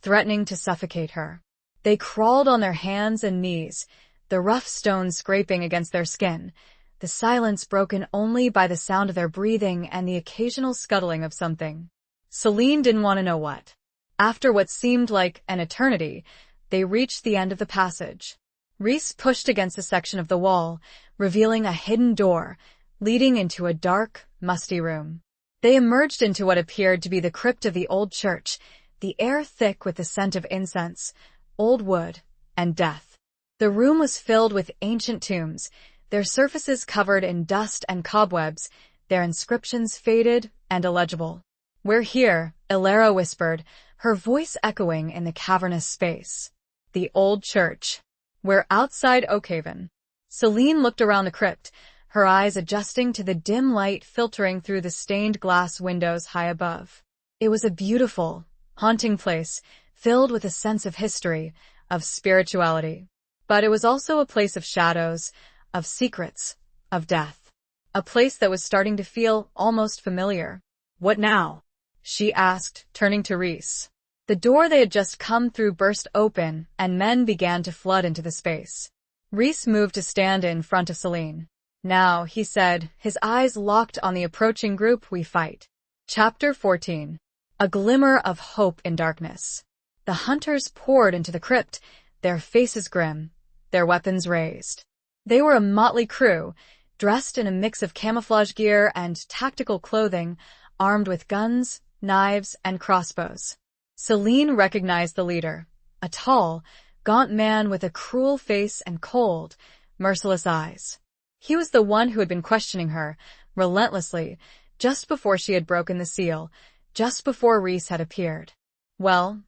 threatening to suffocate her. They crawled on their hands and knees, the rough stones scraping against their skin, the silence broken only by the sound of their breathing and the occasional scuttling of something. Selene didn't want to know what. After what seemed like an eternity, they reached the end of the passage. Rhys pushed against a section of the wall, revealing a hidden door, leading into a dark, musty room. They emerged into what appeared to be the crypt of the old church, the air thick with the scent of incense, old wood, and death. The room was filled with ancient tombs, their surfaces covered in dust and cobwebs, their inscriptions faded and illegible. "We're here," Ilara whispered, her voice echoing in the cavernous space. "The old church. We're outside Oakhaven." Selene looked around the crypt, her eyes adjusting to the dim light filtering through the stained glass windows high above. It was a beautiful, haunting place, filled with a sense of history, of spirituality. But it was also a place of shadows, of secrets, of death. A place that was starting to feel almost familiar. "What now?" she asked, turning to Rhys. The door they had just come through burst open, and men began to flood into the space. Rhys moved to stand in front of Selene. "Now," he said, his eyes locked on the approaching group, "we fight." Chapter 14. A glimmer of hope in darkness. The hunters poured into the crypt, their faces grim, their weapons raised. They were a motley crew, dressed in a mix of camouflage gear and tactical clothing, armed with guns, knives, and crossbows. Selene recognized the leader, a tall, gaunt man with a cruel face and cold, merciless eyes. He was the one who had been questioning her, relentlessly, just before she had broken the seal, just before Rhys had appeared. Well,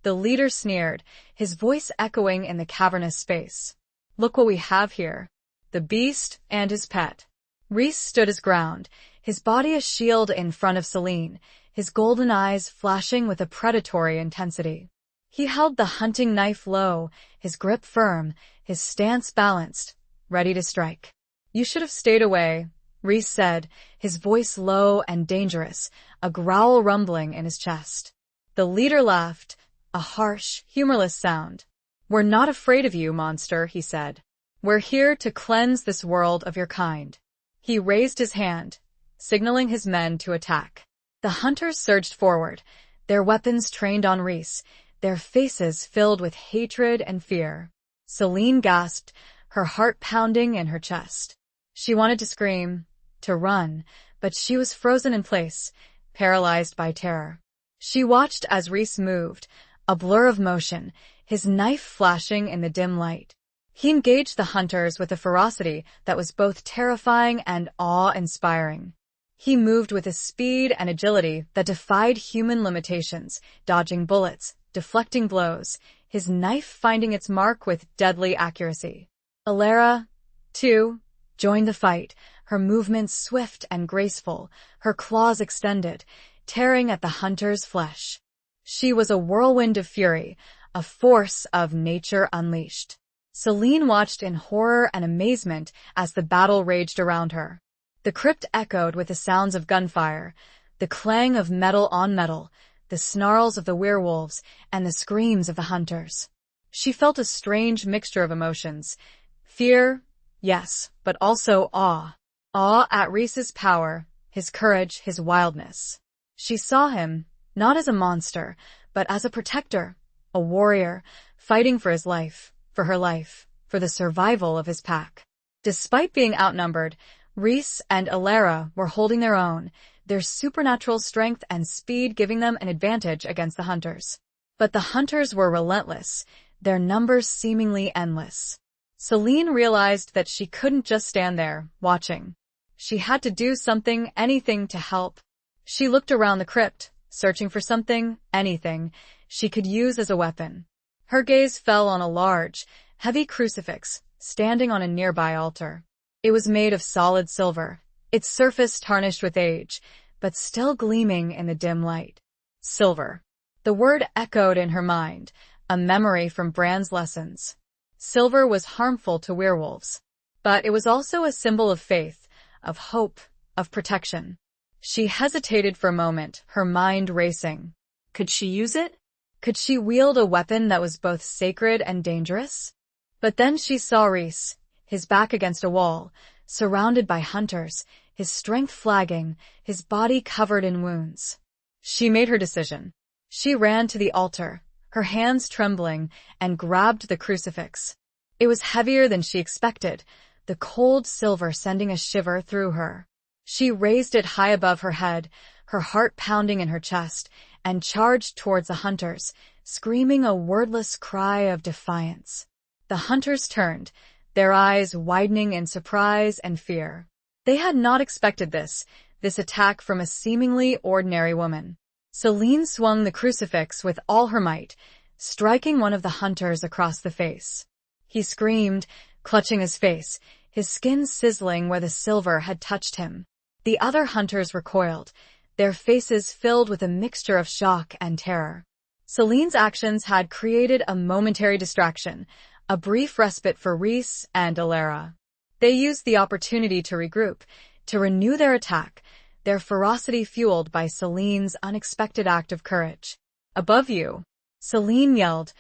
the leader sneered, his voice echoing in the cavernous space. "Look what we have here. The beast and his pet." Rhys stood his ground, his body a shield in front of Selene, his golden eyes flashing with a predatory intensity. He held the hunting knife low, his grip firm, his stance balanced, ready to strike. "You should have stayed away," Rhys said, his voice low and dangerous, a growl rumbling in his chest. The leader laughed, a harsh, humorless sound. "We're not afraid of you, monster," he said. "We're here to cleanse this world of your kind." He raised his hand, signaling his men to attack. The hunters surged forward, their weapons trained on Rhys, their faces filled with hatred and fear. Selene gasped, her heart pounding in her chest. She wanted to scream, to run, but she was frozen in place, paralyzed by terror. She watched as Rhys moved, a blur of motion, his knife flashing in the dim light. He engaged the hunters with a ferocity that was both terrifying and awe-inspiring. He moved with a speed and agility that defied human limitations, dodging bullets, deflecting blows, his knife finding its mark with deadly accuracy. Ilara, too, joined the fight, her movements swift and graceful, her claws extended, tearing at the hunter's flesh. She was a whirlwind of fury, a force of nature unleashed. Selene watched in horror and amazement as the battle raged around her. The crypt echoed with the sounds of gunfire, the clang of metal on metal, the snarls of the werewolves, and the screams of the hunters. She felt a strange mixture of emotions. Fear, yes, but also awe. Awe at Rhys's power, his courage, his wildness. She saw him, not as a monster, but as a protector, a warrior, fighting for his life, for her life, for the survival of his pack. Despite being outnumbered, Rhys and Ilara were holding their own, their supernatural strength and speed giving them an advantage against the hunters. But the hunters were relentless, their numbers seemingly endless. Selene realized that she couldn't just stand there, watching. She had to do something, anything to help. She looked around the crypt, searching for something, anything, she could use as a weapon. Her gaze fell on a large, heavy crucifix, standing on a nearby altar. It was made of solid silver, its surface tarnished with age, but still gleaming in the dim light. Silver. The word echoed in her mind, a memory from Bran's lessons. Silver was harmful to werewolves, but it was also a symbol of faith, of hope, of protection. She hesitated for a moment, her mind racing. Could she use it? Could she wield a weapon that was both sacred and dangerous? But then she saw Reese, his back against a wall, surrounded by hunters, his strength flagging, his body covered in wounds. She made her decision. She ran to the altar, her hands trembling, and grabbed the crucifix. It was heavier than she expected, the cold silver sending a shiver through her. She raised it high above her head, her heart pounding in her chest, and charged towards the hunters, screaming a wordless cry of defiance. The hunters turned, their eyes widening in surprise and fear. They had not expected this attack from a seemingly ordinary woman. Celine swung the crucifix with all her might, striking one of the hunters across the face. He screamed, clutching his face, his skin sizzling where the silver had touched him. The other hunters recoiled, their faces filled with a mixture of shock and terror. Celine's actions had created a momentary distraction, a brief respite for Reese and Alara. They used the opportunity to regroup, to renew their attack, their ferocity fueled by Celine's unexpected act of courage. "Above you!" Celine yelled,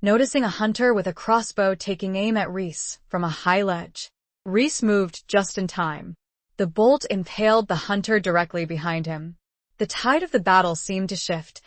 noticing a hunter with a crossbow taking aim at Reese from a high ledge. Reese moved just in time. The bolt impaled the hunter directly behind him. The tide of the battle seemed to shift,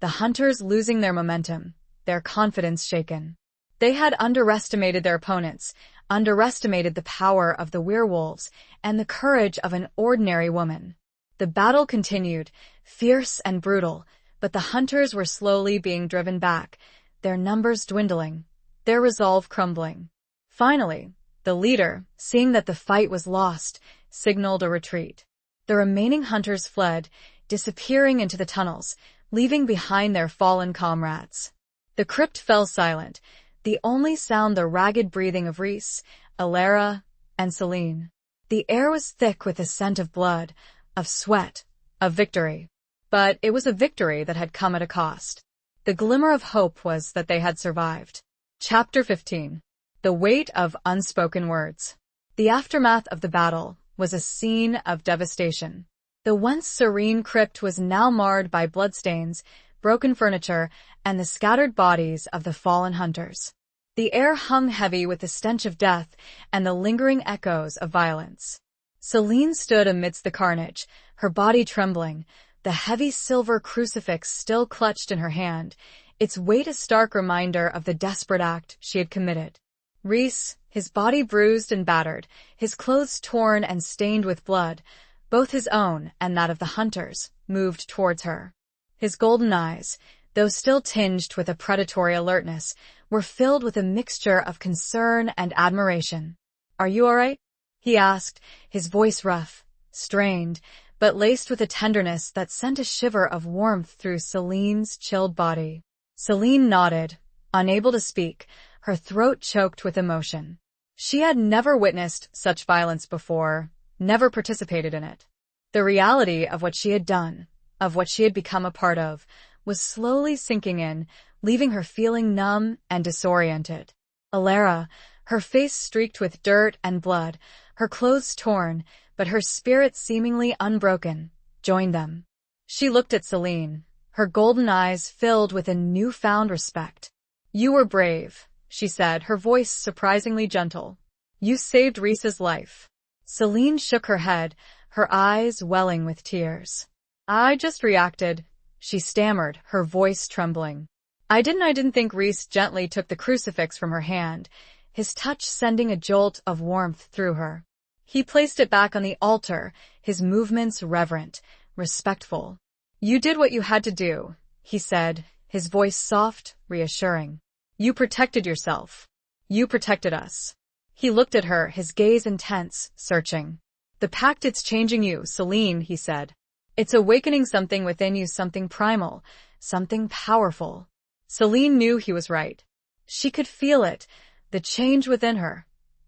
the hunters losing their momentum, their confidence shaken. They had underestimated their opponents, underestimated the power of the werewolves and the courage of an ordinary woman. The battle continued, fierce and brutal, but the hunters were slowly being driven back, their numbers dwindling, their resolve crumbling. Finally, the leader, seeing that the fight was lost, signaled a retreat. The remaining hunters fled, disappearing into the tunnels, leaving behind their fallen comrades. The crypt fell silent, the only sound the ragged breathing of Reese, Alara, and Celine. The air was thick with the scent of blood, of sweat, of victory. But it was a victory that had come at a cost. The glimmer of hope was that they had survived. Chapter 15. The Weight of Unspoken Words. The aftermath of the battle was a scene of devastation. The once serene crypt was now marred by bloodstains, broken furniture, and the scattered bodies of the fallen hunters. The air hung heavy with the stench of death and the lingering echoes of violence. Celine stood amidst the carnage, her body trembling, the heavy silver crucifix still clutched in her hand, its weight a stark reminder of the desperate act she had committed. Reese, his body bruised and battered, his clothes torn and stained with blood, both his own and that of the hunters, moved towards her. His golden eyes, though still tinged with a predatory alertness, were filled with a mixture of concern and admiration. "Are you all right?" he asked, his voice rough, strained, but laced with a tenderness that sent a shiver of warmth through Celine's chilled body. Celine nodded, unable to speak, her throat choked with emotion. She had never witnessed such violence before, never participated in it. The reality of what she had done, of what she had become a part of, was slowly sinking in, leaving her feeling numb and disoriented. Alara, her face streaked with dirt and blood, her clothes torn, but her spirit seemingly unbroken, joined them. She looked at Celine, her golden eyes filled with a newfound respect. "You were brave," she said, her voice surprisingly gentle. "You saved Reese's life." Celine shook her head, her eyes welling with tears. "I just reacted," she stammered, her voice trembling. I didn't think." Reese gently took the crucifix from her hand, his touch sending a jolt of warmth through her. He placed it back on the altar, his movements reverent, respectful. "You did what you had to do," he said, his voice soft, reassuring. "You protected yourself. You protected us." He looked at her, his gaze intense, searching. The pact, it's changing you, Celine, he said. It's awakening something within you, something primal, something powerful. Celine knew he was right. She could feel it, the change within her,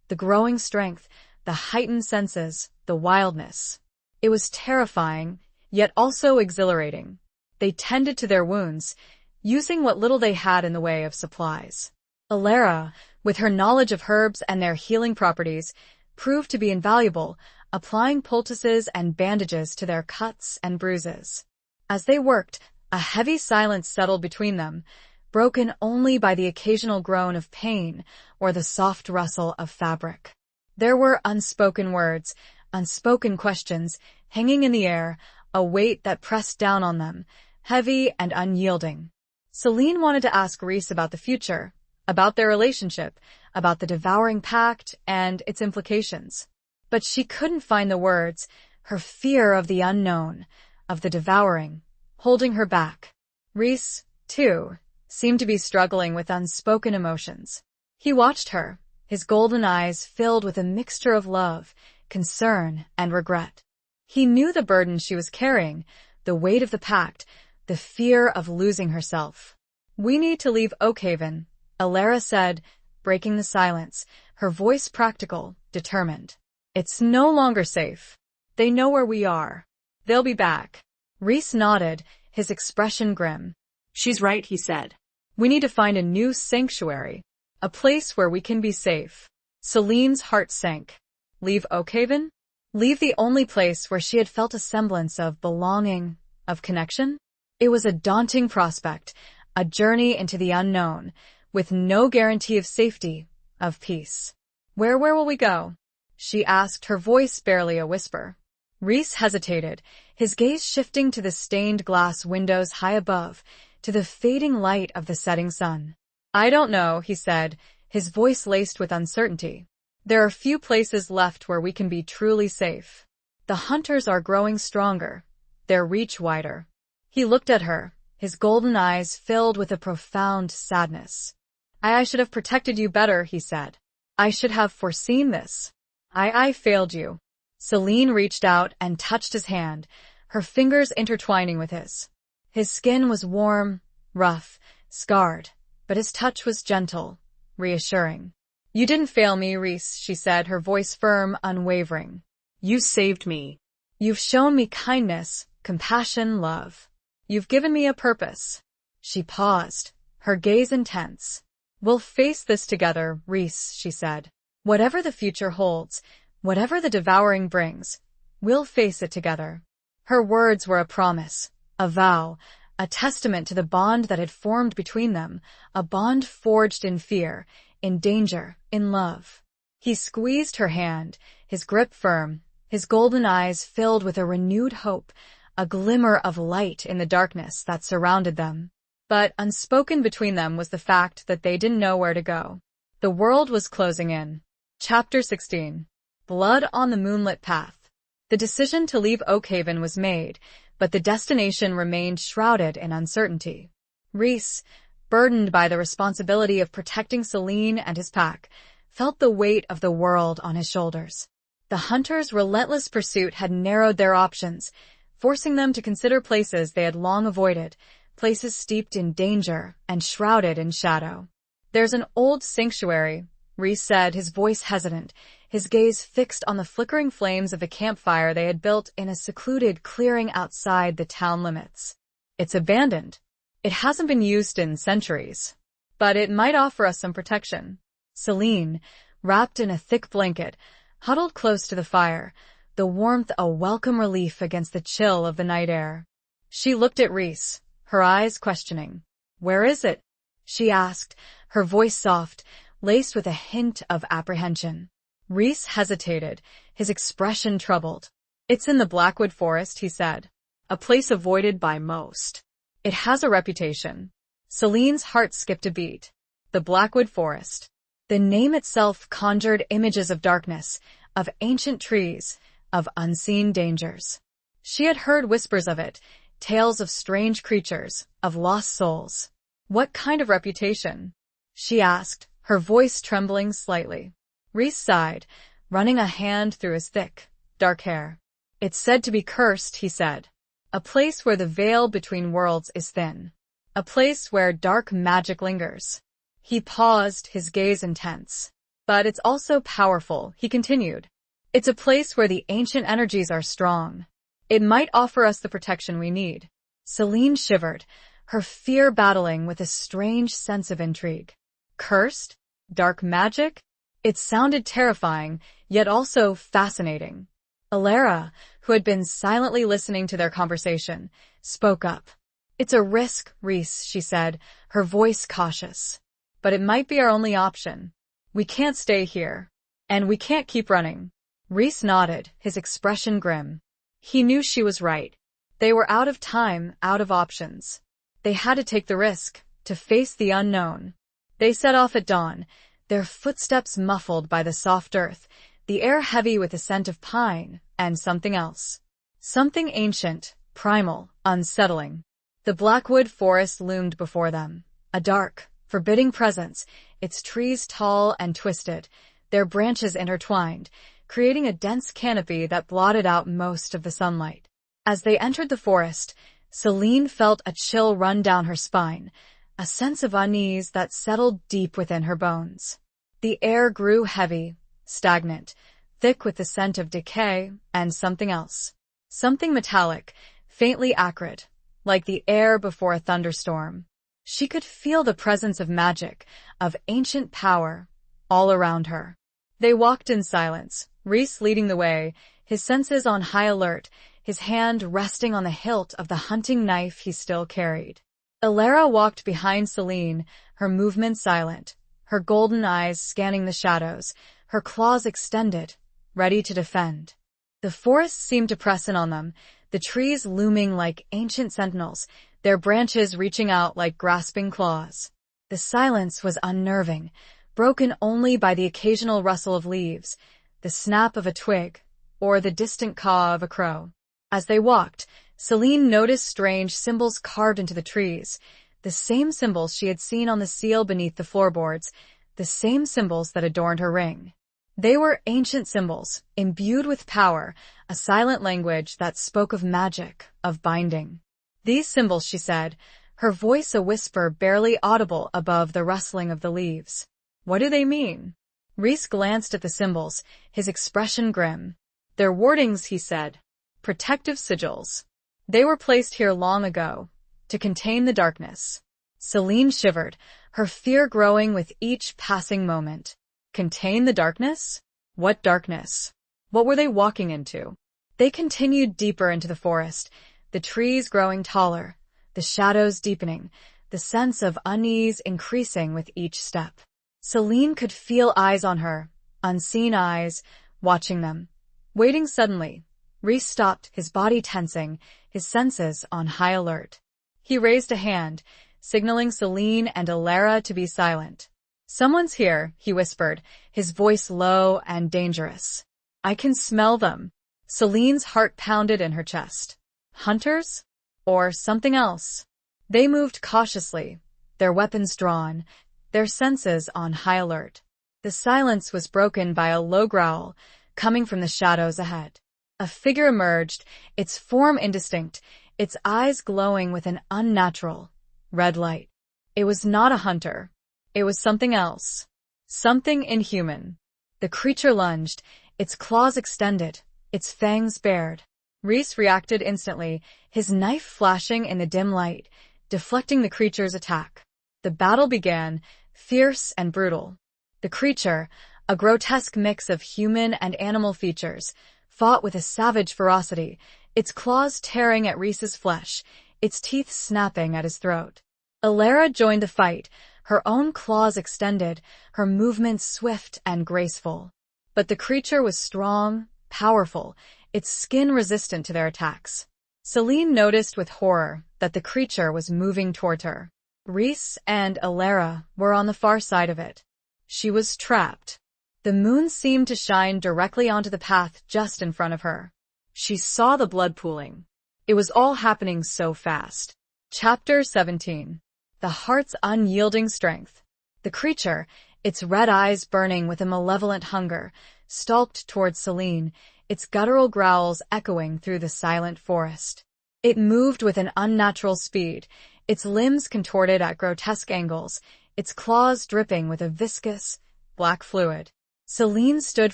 the growing strength, the heightened senses, the wildness. It was terrifying, yet also exhilarating. They tended to their wounds, using what little they had in the way of supplies. Alara, with her knowledge of herbs and their healing properties, proved to be invaluable, applying poultices and bandages to their cuts and bruises. As they worked, a heavy silence settled between them, broken only by the occasional groan of pain or the soft rustle of fabric. There were unspoken words, unspoken questions, hanging in the air, a weight that pressed down on them, heavy and unyielding. Celine wanted to ask Rhys about the future, about their relationship, about the devouring pact and its implications. But she couldn't find the words, her fear of the unknown, of the devouring, holding her back. Rhys, too, seemed to be struggling with unspoken emotions. He watched her, his golden eyes filled with a mixture of love, concern, and regret. He knew the burden she was carrying, the weight of the pact, the fear of losing herself. "We need to leave Oakhaven," Alara said, breaking the silence, her voice practical, determined. "It's no longer safe. They know where we are. They'll be back." Rhys nodded, his expression grim. "She's right," he said. "We need to find a new sanctuary, a place where we can be safe." Celine's heart sank. Leave Oakhaven? Leave the only place where she had felt a semblance of belonging, of connection? It was a daunting prospect, a journey into the unknown, with no guarantee of safety, of peace. Where will we go?" she asked, her voice barely a whisper. Rhys hesitated, his gaze shifting to the stained glass windows high above, to the fading light of the setting sun. "I don't know," he said, his voice laced with uncertainty. "There are few places left where we can be truly safe. The hunters are growing stronger, their reach wider." He looked at her, his golden eyes filled with a profound sadness. I should have protected you better," he said. "I should have foreseen this. I failed you." Celine reached out and touched his hand, her fingers intertwining with his. His skin was warm, rough, scarred, but his touch was gentle, reassuring. "You didn't fail me, Rhys," she said, her voice firm, unwavering. "You saved me. You've shown me kindness, compassion, love. You've given me a purpose." She paused, her gaze intense. "We'll face this together, Rhys," she said. "Whatever the future holds, whatever the devouring brings, we'll face it together." Her words were a promise, a vow, a testament to the bond that had formed between them, a bond forged in fear, in danger, in love. He squeezed her hand, his grip firm, his golden eyes filled with a renewed hope, a glimmer of light in the darkness that surrounded them. But unspoken between them was the fact that they didn't know where to go. The world was closing in. Chapter 16. Blood on the Moonlit Path. The decision to leave Oakhaven was made, but the destination remained shrouded in uncertainty. Rhys, burdened by the responsibility of protecting Celine and his pack, felt the weight of the world on his shoulders. The hunters' relentless pursuit had narrowed their options, forcing them to consider places they had long avoided, places steeped in danger and shrouded in shadow. "There's an old sanctuary," Rhys said, his voice hesitant, his gaze fixed on the flickering flames of a campfire they had built in a secluded clearing outside the town limits. "It's abandoned. It hasn't been used in centuries. But it might offer us some protection." Celine, wrapped in a thick blanket, huddled close to the fire, the warmth a welcome relief against the chill of the night air. She looked at Rhys, her eyes questioning. "Where is it?" she asked, her voice soft, laced with a hint of apprehension. Rhys hesitated, his expression troubled. "It's in the Blackwood Forest," he said. "A place avoided by most. It has a reputation." Celine's heart skipped a beat. The Blackwood Forest. The name itself conjured images of darkness, of ancient trees, of unseen dangers. She had heard whispers of it, tales of strange creatures, of lost souls. "What kind of reputation?" she asked, her voice trembling slightly. Rhys sighed, running a hand through his thick, dark hair. It's said to be cursed, he said. A place where the veil between worlds is thin. A place where dark magic lingers. He paused, his gaze intense. But it's also powerful, he continued. It's a place where the ancient energies are strong. It might offer us the protection we need. Celine shivered, her fear battling with a strange sense of intrigue. Cursed? Dark magic? It sounded terrifying, yet also fascinating. Alara, who had been silently listening to their conversation, spoke up. It's a risk, Reese, she said, her voice cautious. But it might be our only option. We can't stay here. And we can't keep running. Reese nodded, his expression grim. He knew she was right. They were out of time, out of options. They had to take the risk, to face the unknown. They set off at dawn, their footsteps muffled by the soft earth, the air heavy with the scent of pine, and something else. Something ancient, primal, unsettling. The blackwood forest loomed before them, a dark, forbidding presence, its trees tall and twisted, their branches intertwined, creating a dense canopy that blotted out most of the sunlight. As they entered the forest, Celine felt a chill run down her spine, a sense of unease that settled deep within her bones. The air grew heavy, stagnant, thick with the scent of decay and something else. Something metallic, faintly acrid, like the air before a thunderstorm. She could feel the presence of magic, of ancient power, all around her. They walked in silence, Reese leading the way, his senses on high alert, his hand resting on the hilt of the hunting knife he still carried. Alara walked behind Celine, her movements silent, her golden eyes scanning the shadows, her claws extended, ready to defend. The forest seemed to press in on them, the trees looming like ancient sentinels, their branches reaching out like grasping claws. The silence was unnerving, broken only by the occasional rustle of leaves, the snap of a twig, or the distant caw of a crow. As they walked, Celine noticed strange symbols carved into the trees, the same symbols she had seen on the seal beneath the floorboards, the same symbols that adorned her ring. They were ancient symbols, imbued with power, a silent language that spoke of magic, of binding. These symbols, she said, her voice a whisper barely audible above the rustling of the leaves. What do they mean? Reese glanced at the symbols, his expression grim. They're wardings, he said. Protective sigils. They were placed here long ago, to contain the darkness. Celine shivered, her fear growing with each passing moment. Contain the darkness? What darkness? What were they walking into? They continued deeper into the forest, the trees growing taller, the shadows deepening, the sense of unease increasing with each step. Celine could feel eyes on her, unseen eyes, watching them. Waiting suddenly, Reese stopped, his body tensing, his senses on high alert. He raised a hand, signaling Celine and Alara to be silent. Someone's here, he whispered, his voice low and dangerous. I can smell them. Celine's heart pounded in her chest. Hunters? Or something else? They moved cautiously, their weapons drawn, their senses on high alert. The silence was broken by a low growl, coming from the shadows ahead. A figure emerged, its form indistinct, its eyes glowing with an unnatural, red light. It was not a hunter. It was something else. Something inhuman. The creature lunged, its claws extended, its fangs bared. Reese reacted instantly, his knife flashing in the dim light, deflecting the creature's attack. The battle began, fierce and brutal. The creature, a grotesque mix of human and animal features, fought with a savage ferocity, its claws tearing at Reese's flesh, its teeth snapping at his throat. Alara joined the fight, her own claws extended, her movements swift and graceful. But the creature was strong, powerful, its skin resistant to their attacks. Celine noticed with horror that the creature was moving toward her. Reese and Alara were on the far side of it. She was trapped. The moon seemed to shine directly onto the path just in front of her. She saw the blood pooling. It was all happening so fast. Chapter 17. The heart's unyielding strength. The creature, its red eyes burning with a malevolent hunger, stalked towards Celine, its guttural growls echoing through the silent forest. It moved with an unnatural speed, its limbs contorted at grotesque angles, its claws dripping with a viscous, black fluid. Celine stood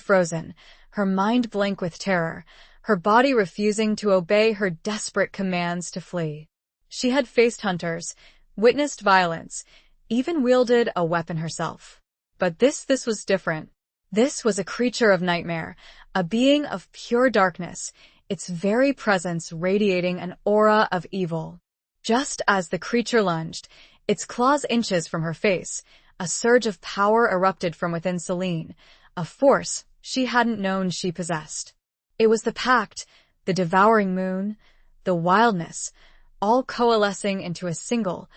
frozen, her mind blank with terror, her body refusing to obey her desperate commands to flee. She had faced hunters, witnessed violence, even wielded a weapon herself. But this was different. This was a creature of nightmare, a being of pure darkness, its very presence radiating an aura of evil. Just as the creature lunged, its claws inches from her face, a surge of power erupted from within Celine, a force she hadn't known she possessed. It was the Pact, the devouring moon, the wildness, all coalescing into a single,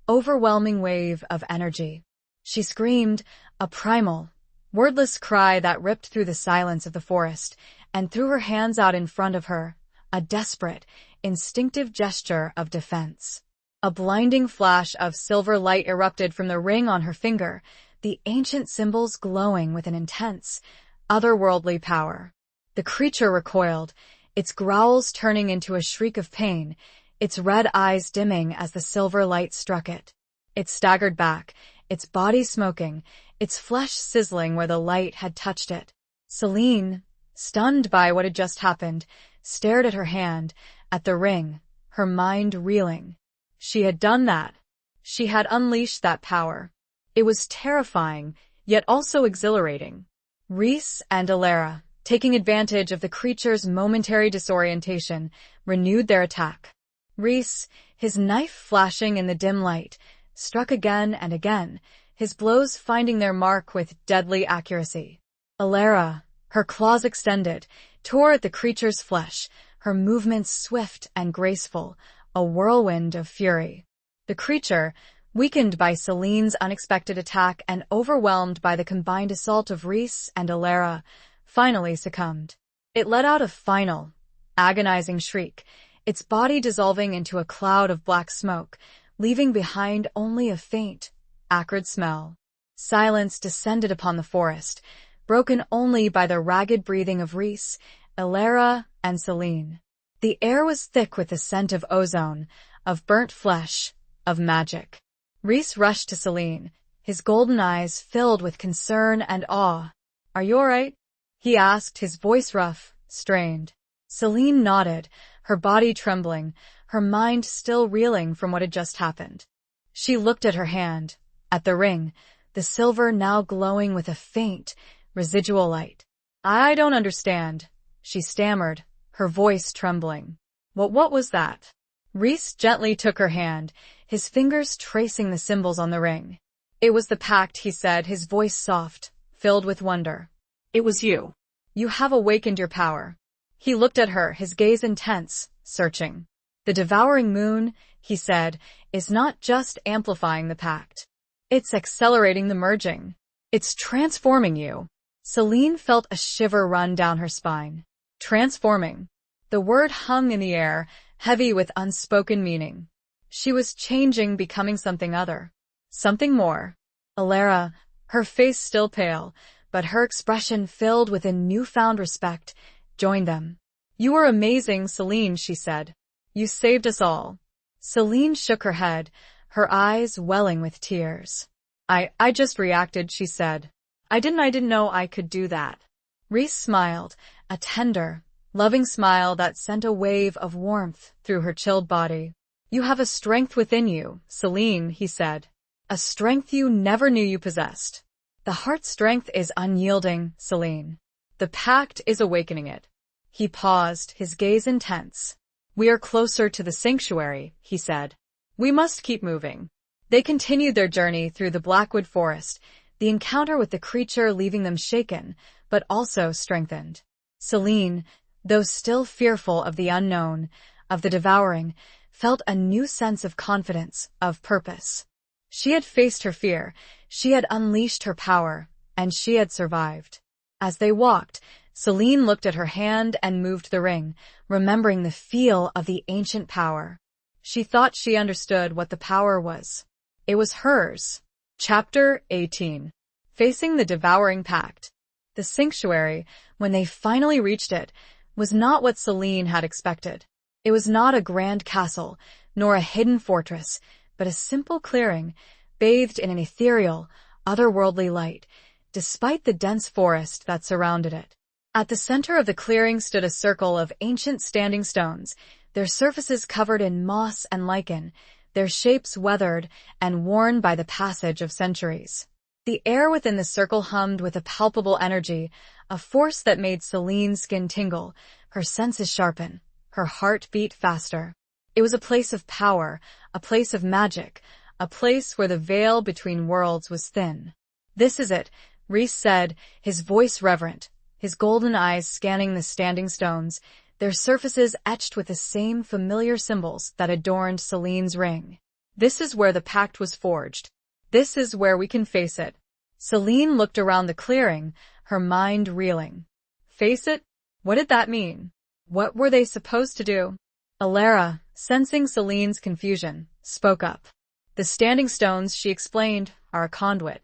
overwhelming wave of energy. She screamed, a primal, wordless cry that ripped through the silence of the forest, and threw her hands out in front of her, a desperate, instinctive gesture of defense. A blinding flash of silver light erupted from the ring on her finger, the ancient symbols glowing with an intense, otherworldly power. The creature recoiled, its growls turning into a shriek of pain, its red eyes dimming as the silver light struck it. It staggered back, its body smoking, its flesh sizzling where the light had touched it. Celine, stunned by what had just happened, stared at her hand, at the ring, her mind reeling. She had done that. She had unleashed that power. It was terrifying, yet also exhilarating. Rhys and Alara, taking advantage of the creature's momentary disorientation, renewed their attack. Rhys, his knife flashing in the dim light, struck again and again, his blows finding their mark with deadly accuracy. Alara, her claws extended, tore at the creature's flesh, her movements swift and graceful, a whirlwind of fury. The creature, weakened by Celine's unexpected attack and overwhelmed by the combined assault of Rhys and Alara, finally succumbed. It let out a final, agonizing shriek, its body dissolving into a cloud of black smoke, leaving behind only a faint, acrid smell. Silence descended upon the forest, broken only by the ragged breathing of Rhys, Alara, and Celine. The air was thick with the scent of ozone, of burnt flesh, of magic. Rhys rushed to Celine, his golden eyes filled with concern and awe. "Are you all right?" he asked, his voice rough, strained. Celine nodded, her body trembling, her mind still reeling from what had just happened. She looked at her hand, at the ring, the silver now glowing with a faint, residual light. "I don't understand," she stammered, her voice trembling. What was that?" Rhys gently took her hand, his fingers tracing the symbols on the ring. "It was the Pact," he said, his voice soft, filled with wonder. It was you. "You have awakened your power." He looked at her, his gaze intense, searching. "The devouring moon," he said, "is not just amplifying the Pact. It's accelerating the merging. It's transforming you." Celine felt a shiver run down her spine. Transforming. The word hung in the air, heavy with unspoken meaning. She was changing, becoming something other. Something more. Alara, her face still pale, but her expression filled with a newfound respect, joined them. "You were amazing, Celine," she said. "You saved us all." Celine shook her head, her eyes welling with tears. I just reacted," she said. I didn't know I could do that." Rhys smiled, a tender, loving smile that sent a wave of warmth through her chilled body. "You have a strength within you, Celine," he said. "A strength you never knew you possessed. The heart's strength is unyielding, Celine. The Pact is awakening it." He paused, his gaze intense. "We are closer to the sanctuary," he said. "We must keep moving." They continued their journey through the Blackwood Forest, the encounter with the creature leaving them shaken, but also strengthened. Celine, though still fearful of the unknown, of the devouring, felt a new sense of confidence, of purpose. She had faced her fear, she had unleashed her power, and she had survived. As they walked, Celine looked at her hand and moved the ring, remembering the feel of the ancient power. She thought she understood what the power was. It was hers. Chapter 18. Facing the Devouring Pact. The sanctuary, when they finally reached it, was not what Celine had expected. It was not a grand castle, nor a hidden fortress, but a simple clearing, bathed in an ethereal, otherworldly light, despite the dense forest that surrounded it. At the center of the clearing stood a circle of ancient standing stones, their surfaces covered in moss and lichen, their shapes weathered and worn by the passage of centuries. The air within the circle hummed with a palpable energy, a force that made Celine's skin tingle, her senses sharpen, her heart beat faster. It was a place of power, a place of magic, a place where the veil between worlds was thin. "This is it," Rhys said, his voice reverent, his golden eyes scanning the standing stones, their surfaces etched with the same familiar symbols that adorned Celine's ring. "This is where the pact was forged. This is where we can face it." Celine looked around the clearing, her mind reeling. Face it? What did that mean? What were they supposed to do? Alara, sensing Celine's confusion, spoke up. "The standing stones," she explained, "are a conduit.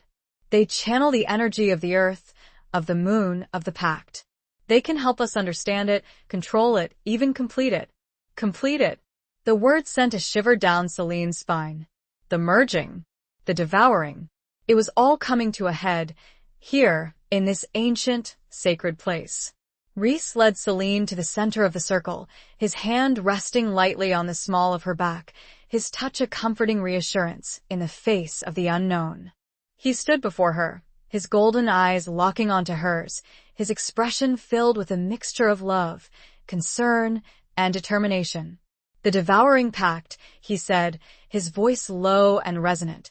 They channel the energy of the earth, of the moon, of the pact. They can help us understand it, control it, even complete it." Complete it. The word sent a shiver down Celine's spine. The merging. The devouring. It was all coming to a head, here, in this ancient, sacred place. Rhys led Celine to the center of the circle, his hand resting lightly on the small of her back, his touch a comforting reassurance in the face of the unknown. He stood before her, his golden eyes locking onto hers, his expression filled with a mixture of love, concern, and determination. "The devouring pact," he said, his voice low and resonant,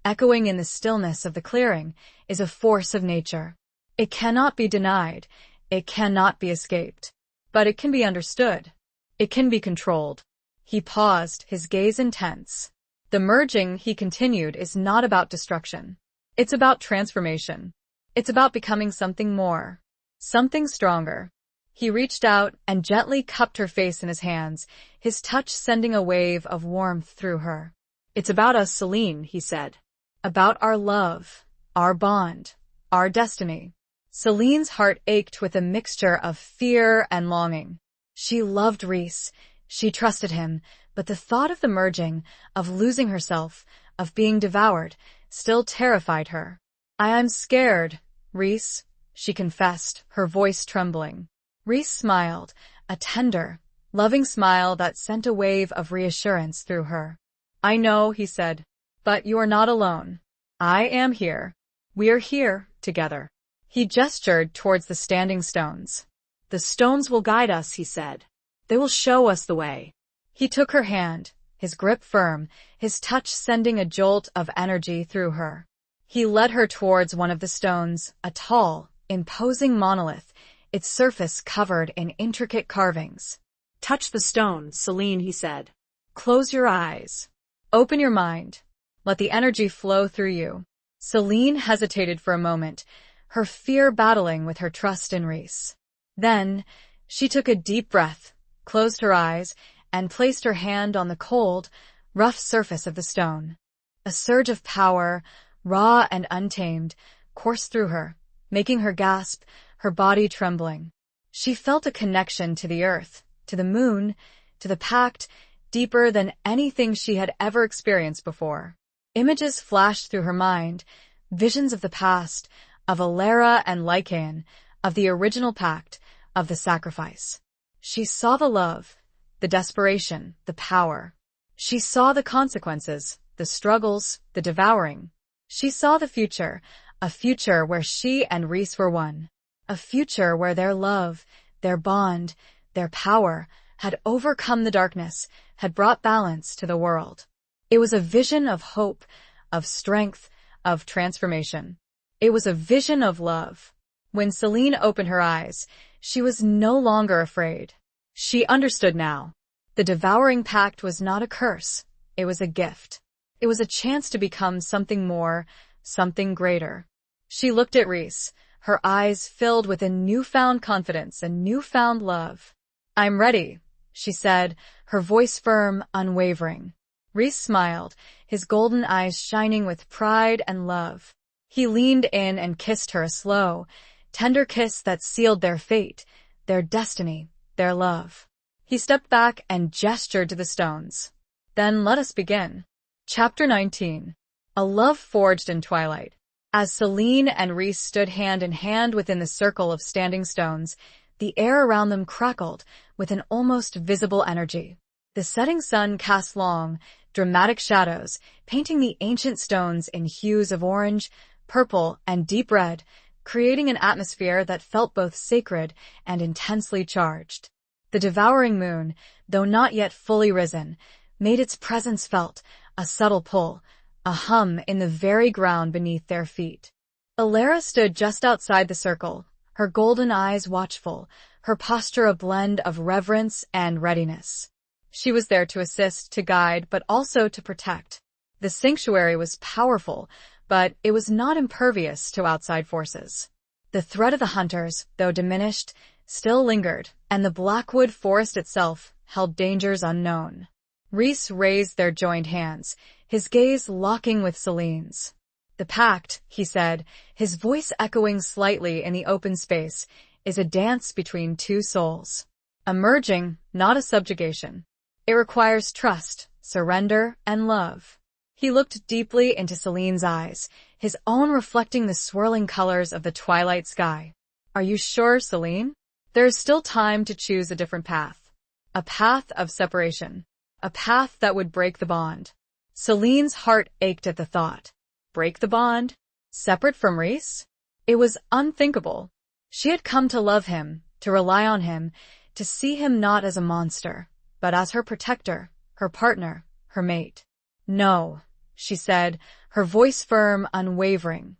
echoing in the stillness of the clearing, "is a force of nature. It cannot be denied, it cannot be escaped. But it can be understood. It can be controlled." He paused, his gaze intense. "The merging," he continued, "is not about destruction. It's about transformation. It's about becoming something more. Something stronger." He reached out and gently cupped her face in his hands, his touch sending a wave of warmth through her. "It's about us, Celine," he said. "About our love, our bond, our destiny." Celine's heart ached with a mixture of fear and longing. She loved Rhys. She trusted him, but the thought of the merging, of losing herself, of being devoured, still terrified her. "I'm scared, Rhys," she confessed, her voice trembling. Rhys smiled, a tender, loving smile that sent a wave of reassurance through her. "I know," he said, "but you are not alone. I am here. We are here, together." He gestured towards the standing stones. "The stones will guide us," he said. "They will show us the way." He took her hand, his grip firm, his touch sending a jolt of energy through her. He led her towards one of the stones, a tall, imposing monolith, its surface covered in intricate carvings. "Touch the stone, Celine," he said. "Close your eyes. Open your mind. Let the energy flow through you." Celine hesitated for a moment, her fear battling with her trust in Rhys. Then, she took a deep breath, closed her eyes, and placed her hand on the cold, rough surface of the stone. A surge of power, raw and untamed, coursed through her, making her gasp, her body trembling. She felt a connection to the earth, to the moon, to the pact, deeper than anything she had ever experienced before. Images flashed through her mind, visions of the past, of Alara and Lycaon, of the original pact, of the sacrifice. She saw the love, the desperation, the power. She saw the consequences, the struggles, the devouring. She saw the future, a future where she and Rhys were one. A future where their love, their bond, their power had overcome the darkness, had brought balance to the world. It was a vision of hope, of strength, of transformation. It was a vision of love. When Celine opened her eyes, she was no longer afraid. She understood now. The devouring pact was not a curse. It was a gift. It was a chance to become something more, something greater. She looked at Rhys, her eyes filled with a newfound confidence and newfound love. "I'm ready," she said, her voice firm, unwavering. Rhys smiled, his golden eyes shining with pride and love. He leaned in and kissed her, a slow, tender kiss that sealed their fate, their destiny, their love. He stepped back and gestured to the stones. Then let us begin. Chapter 19. A Love Forged in Twilight. As Celine and Rhys stood hand in hand within the circle of standing stones, the air around them crackled with an almost visible energy. The setting sun cast long, dramatic shadows, painting the ancient stones in hues of orange, purple, and deep red, creating an atmosphere that felt both sacred and intensely charged. The devouring moon, though not yet fully risen, made its presence felt, a subtle pull, a hum in the very ground beneath their feet. Alara stood just outside the circle, her golden eyes watchful, her posture a blend of reverence and readiness. She was there to assist, to guide, but also to protect. The sanctuary was powerful, but it was not impervious to outside forces. The threat of the hunters, though diminished, still lingered, and the Blackwood forest itself held dangers unknown. Rhys raised their joined hands, his gaze locking with Celine's. "The Pact," he said, his voice echoing slightly in the open space, "is a dance between two souls. A merging, not a subjugation. It requires trust, surrender, and love." He looked deeply into Celine's eyes, his own reflecting the swirling colors of the twilight sky. "Are you sure, Celine? There is still time to choose a different path. A path of separation. A path that would break the bond." Celine's heart ached at the thought. Break the bond? Separate from Rhys? It was unthinkable. She had come to love him, to rely on him, to see him not as a monster, but as her protector, her partner, her mate. "No," she said, her voice firm, unwavering.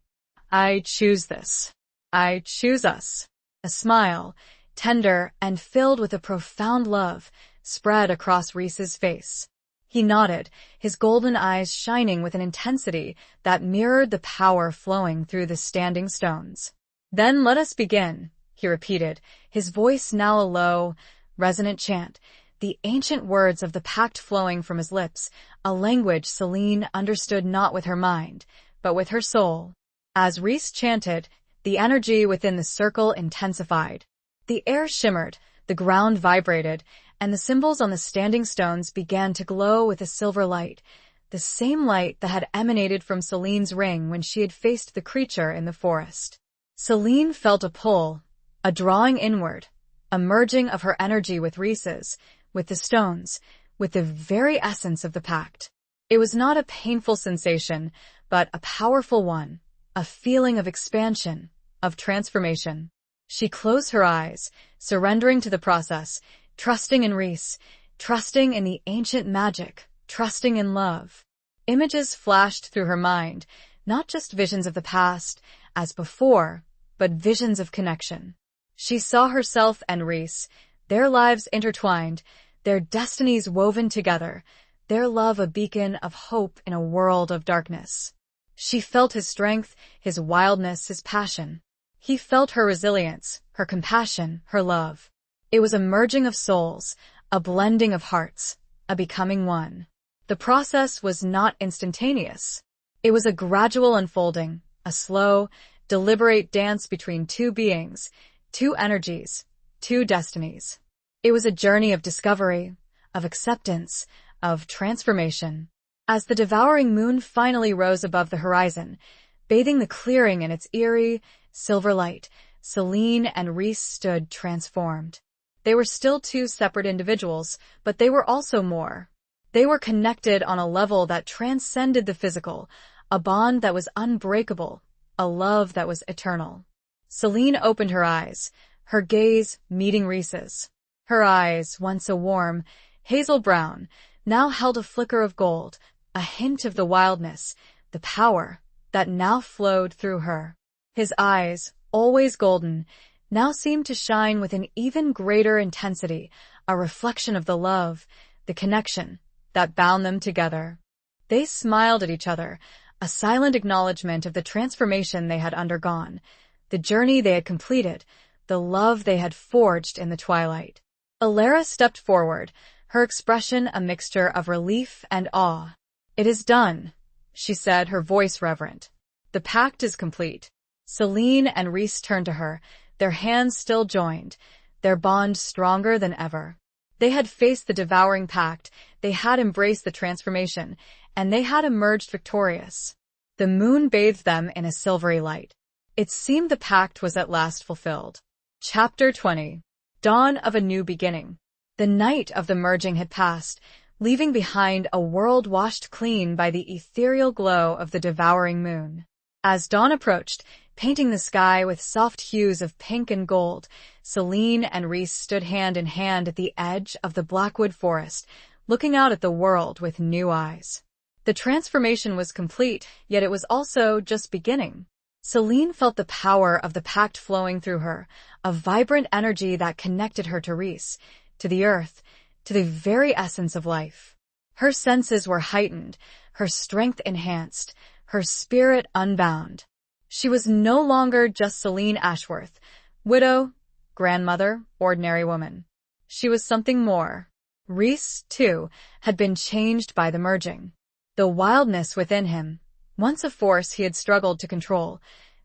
"I choose this. I choose us." A smile, tender and filled with a profound love, spread across Rhys's face. He nodded, his golden eyes shining with an intensity that mirrored the power flowing through the standing stones. "Then let us begin," he repeated, his voice now a low, resonant chant, the ancient words of the Pact flowing from his lips, a language Celine understood not with her mind, but with her soul. As Rhys chanted, the energy within the circle intensified. The air shimmered, the ground vibrated, and the symbols on the standing stones began to glow with a silver light, the same light that had emanated from Celine's ring when she had faced the creature in the forest. Celine felt a pull, a drawing inward, a merging of her energy with Rhys's, with the stones, with the very essence of the Pact. It was not a painful sensation, but a powerful one, a feeling of expansion, of transformation. She closed her eyes, surrendering to the process, trusting in Rhys, trusting in the ancient magic, trusting in love. Images flashed through her mind, not just visions of the past, as before, but visions of connection. She saw herself and Rhys, their lives intertwined, their destinies woven together, their love a beacon of hope in a world of darkness. She felt his strength, his wildness, his passion. He felt her resilience, her compassion, her love. It was a merging of souls, a blending of hearts, a becoming one. The process was not instantaneous. It was a gradual unfolding, a slow, deliberate dance between two beings, two energies, two destinies. It was a journey of discovery, of acceptance, of transformation. As the devouring moon finally rose above the horizon, bathing the clearing in its eerie, silver light, Celine and Rhys stood transformed. They were still two separate individuals, but they were also more. They were connected on a level that transcended the physical, a bond that was unbreakable, a love that was eternal. Celine opened her eyes, her gaze meeting Rhys's. Her eyes, once a warm, hazel brown, now held a flicker of gold, a hint of the wildness, the power that now flowed through her. His eyes, always golden, now seemed to shine with an even greater intensity, a reflection of the love, the connection that bound them together. They smiled at each other, a silent acknowledgement of the transformation they had undergone, the journey they had completed, the love they had forged in the twilight. Alara stepped forward, her expression a mixture of relief and awe. "It is done," she said, her voice reverent. "The Pact is complete." Celine and Rhys turned to her, their hands still joined, their bond stronger than ever. They had faced the devouring pact, they had embraced the transformation, and they had emerged victorious. The moon bathed them in a silvery light. It seemed the pact was at last fulfilled. Chapter 20. Dawn of a New Beginning. The night of the merging had passed, leaving behind a world washed clean by the ethereal glow of the devouring moon. As dawn approached, painting the sky with soft hues of pink and gold, Celine and Rhys stood hand in hand at the edge of the Blackwood Forest, looking out at the world with new eyes. The transformation was complete, yet it was also just beginning. Celine felt the power of the pact flowing through her, a vibrant energy that connected her to Rhys, to the earth, to the very essence of life. Her senses were heightened, her strength enhanced, her spirit unbound. She was no longer just Celine Ashworth, widow, grandmother, ordinary woman. She was something more. Rhys, too, had been changed by the merging. The wildness within him, once a force he had struggled to control,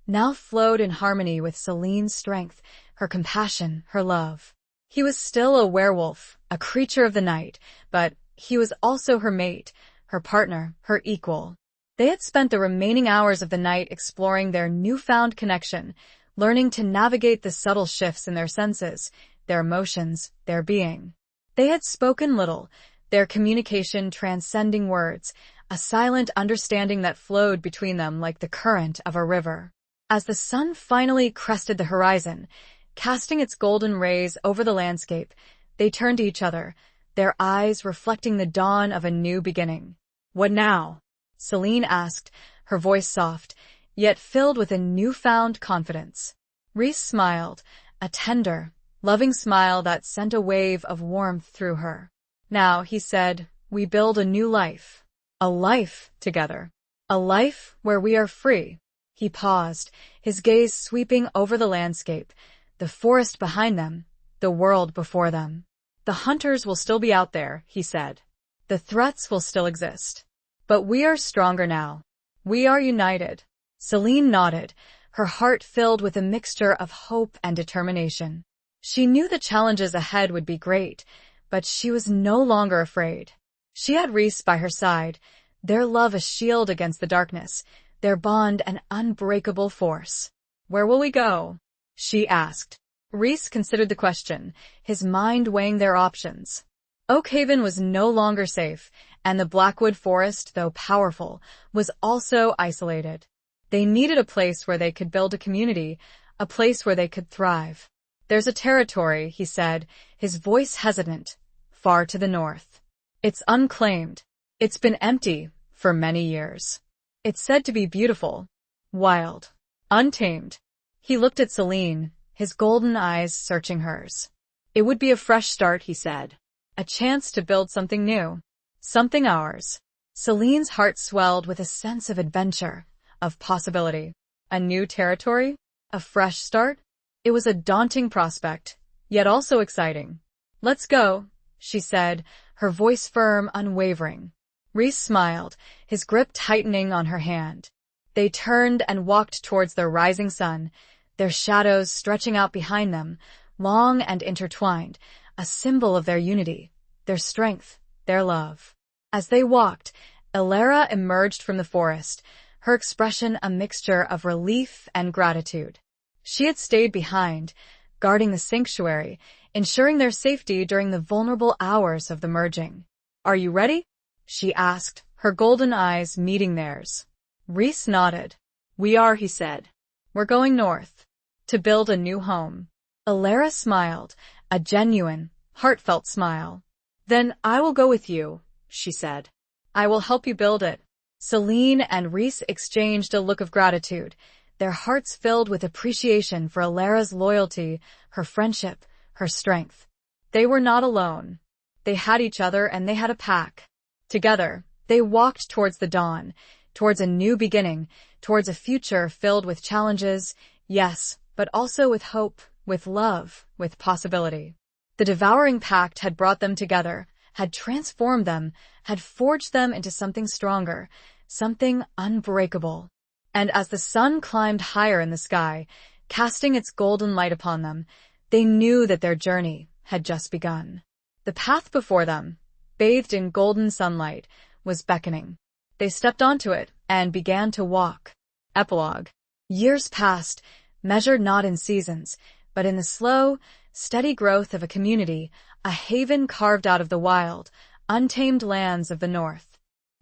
now flowed in harmony with Celine's strength, her compassion, her love. He was still a werewolf, a creature of the night, but he was also her mate, her partner, her equal. They had spent the remaining hours of the night exploring their newfound connection, learning to navigate the subtle shifts in their senses, their emotions, their being. They had spoken little, their communication transcending words, a silent understanding that flowed between them like the current of a river. As the sun finally crested the horizon, casting its golden rays over the landscape, they turned to each other, their eyes reflecting the dawn of a new beginning. "What now?" Celine asked, her voice soft, yet filled with a newfound confidence. Rhys smiled, a tender, loving smile that sent a wave of warmth through her. "Now," he said, "we build a new life. A life together. A life where we are free." He paused, his gaze sweeping over the landscape, the forest behind them, the world before them. "The hunters will still be out there," he said. "The threats will still exist. But we are stronger now. We are united." Celine nodded, her heart filled with a mixture of hope and determination. She knew the challenges ahead would be great, but she was no longer afraid. She had Rhys by her side, their love a shield against the darkness, their bond an unbreakable force. "Where will we go?" she asked. Rhys considered the question, his mind weighing their options. Oakhaven was no longer safe, and the Blackwood Forest, though powerful, was also isolated. They needed a place where they could build a community, a place where they could thrive. "There's a territory," he said, his voice hesitant, "far to the north. It's unclaimed. It's been empty for many years. It's said to be beautiful, wild, untamed." He looked at Celine, his golden eyes searching hers. "It would be a fresh start," he said. "A chance to build something new. Something ours." Celine's heart swelled with a sense of adventure, of possibility. A new territory? A fresh start? It was a daunting prospect, yet also exciting. "Let's go," she said, her voice firm, unwavering. Rhys smiled, his grip tightening on her hand. They turned and walked towards the rising sun, their shadows stretching out behind them, long and intertwined, a symbol of their unity, their strength, their love. As they walked, Elara emerged from the forest, her expression a mixture of relief and gratitude. She had stayed behind, guarding the sanctuary, ensuring their safety during the vulnerable hours of the merging. "Are you ready?" she asked, her golden eyes meeting theirs. Rhys nodded. "We are," he said. "We're going north, to build a new home." Elara smiled, a genuine, heartfelt smile. "Then I will go with you," she said. "I will help you build it." Celine and Rhys exchanged a look of gratitude, their hearts filled with appreciation for Elara's loyalty, her friendship, her strength. They were not alone. They had each other and they had a pack. Together, they walked towards the dawn, towards a new beginning, towards a future filled with challenges, yes, but also with hope, with love, with possibility. The devouring pact had brought them together, had transformed them, had forged them into something stronger, something unbreakable. And as the sun climbed higher in the sky, casting its golden light upon them, They knew that their journey had just begun. The path before them, bathed in golden sunlight, was beckoning. They stepped onto it and began to walk. Epilogue. Years passed, measured not in seasons, but in the slow, steady growth of a community, a haven carved out of the wild, untamed lands of the north.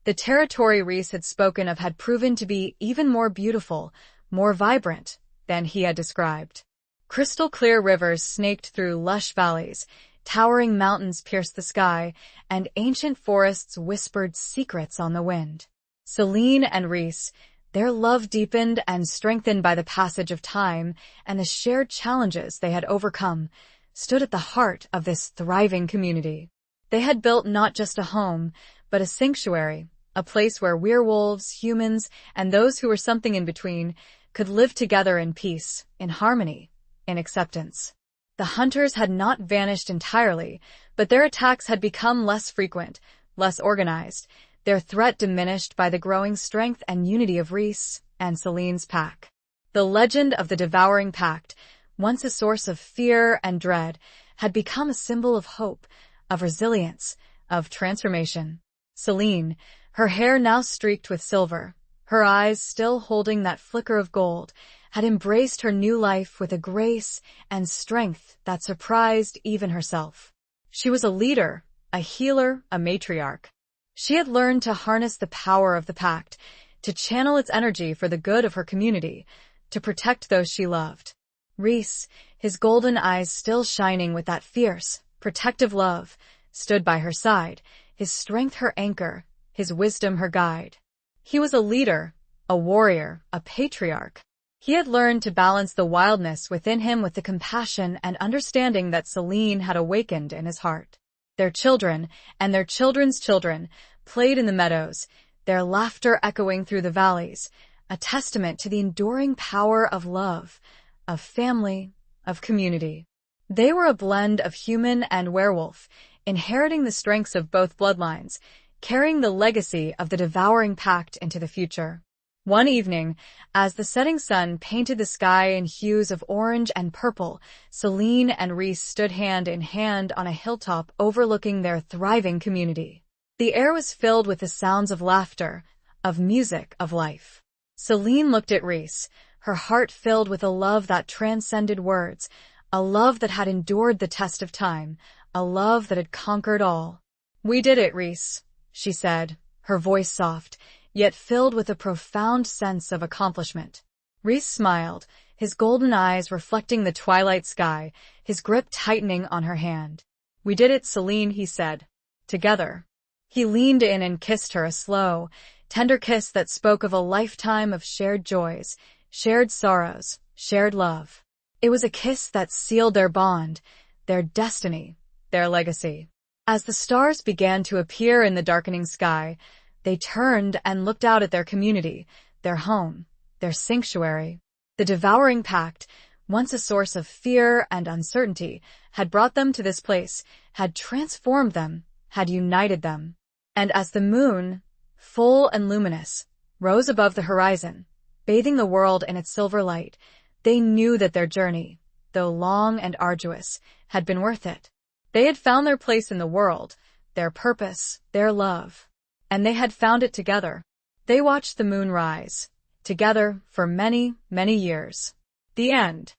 The territory Rhys had spoken of had proven to be even more beautiful, more vibrant than he had described. Crystal-clear rivers snaked through lush valleys, towering mountains pierced the sky, and ancient forests whispered secrets on the wind. Celine and Rhys, their love deepened and strengthened by the passage of time and the shared challenges they had overcome, stood at the heart of this thriving community. They had built not just a home, but a sanctuary, a place where werewolves, humans, and those who were something in between could live together in peace, in harmony, in acceptance. The hunters had not vanished entirely, but their attacks had become less frequent, less organized, their threat diminished by the growing strength and unity of Rhys and Celine's pack. The legend of the devouring Pact, once a source of fear and dread, had become a symbol of hope, of resilience, of transformation. Celine, her hair now streaked with silver, her eyes still holding that flicker of gold, had embraced her new life with a grace and strength that surprised even herself. She was a leader, a healer, a matriarch. She had learned to harness the power of the Pact, to channel its energy for the good of her community, to protect those she loved. Rhys, his golden eyes still shining with that fierce, protective love, stood by her side, his strength her anchor, his wisdom her guide. He was a leader, a warrior, a patriarch. He had learned to balance the wildness within him with the compassion and understanding that Celine had awakened in his heart. Their children, and their children's children, played in the meadows, their laughter echoing through the valleys, a testament to the enduring power of love, of family, of community. They were a blend of human and werewolf, inheriting the strengths of both bloodlines, carrying the legacy of the devouring Pact into the future. One evening, as the setting sun painted the sky in hues of orange and purple, Celine and Rhys stood hand in hand on a hilltop overlooking their thriving community. The air was filled with the sounds of laughter, of music, of life. Celine looked at Rhys, her heart filled with a love that transcended words, a love that had endured the test of time, a love that had conquered all. "We did it, Rhys," she said, her voice soft, yet filled with a profound sense of accomplishment. Rhys smiled, his golden eyes reflecting the twilight sky, his grip tightening on her hand. "We did it, Celine," he said. "Together." He leaned in and kissed her, a slow, tender kiss that spoke of a lifetime of shared joys, shared sorrows, shared love. It was a kiss that sealed their bond, their destiny, their legacy. As the stars began to appear in the darkening sky, they turned and looked out at their community, their home, their sanctuary. The devouring Pact, once a source of fear and uncertainty, had brought them to this place, had transformed them, had united them. And as the moon, full and luminous, rose above the horizon, bathing the world in its silver light, they knew that their journey, though long and arduous, had been worth it. They had found their place in the world, their purpose, their love. And they had found it together. They watched the moon rise, together for many, many years. The end.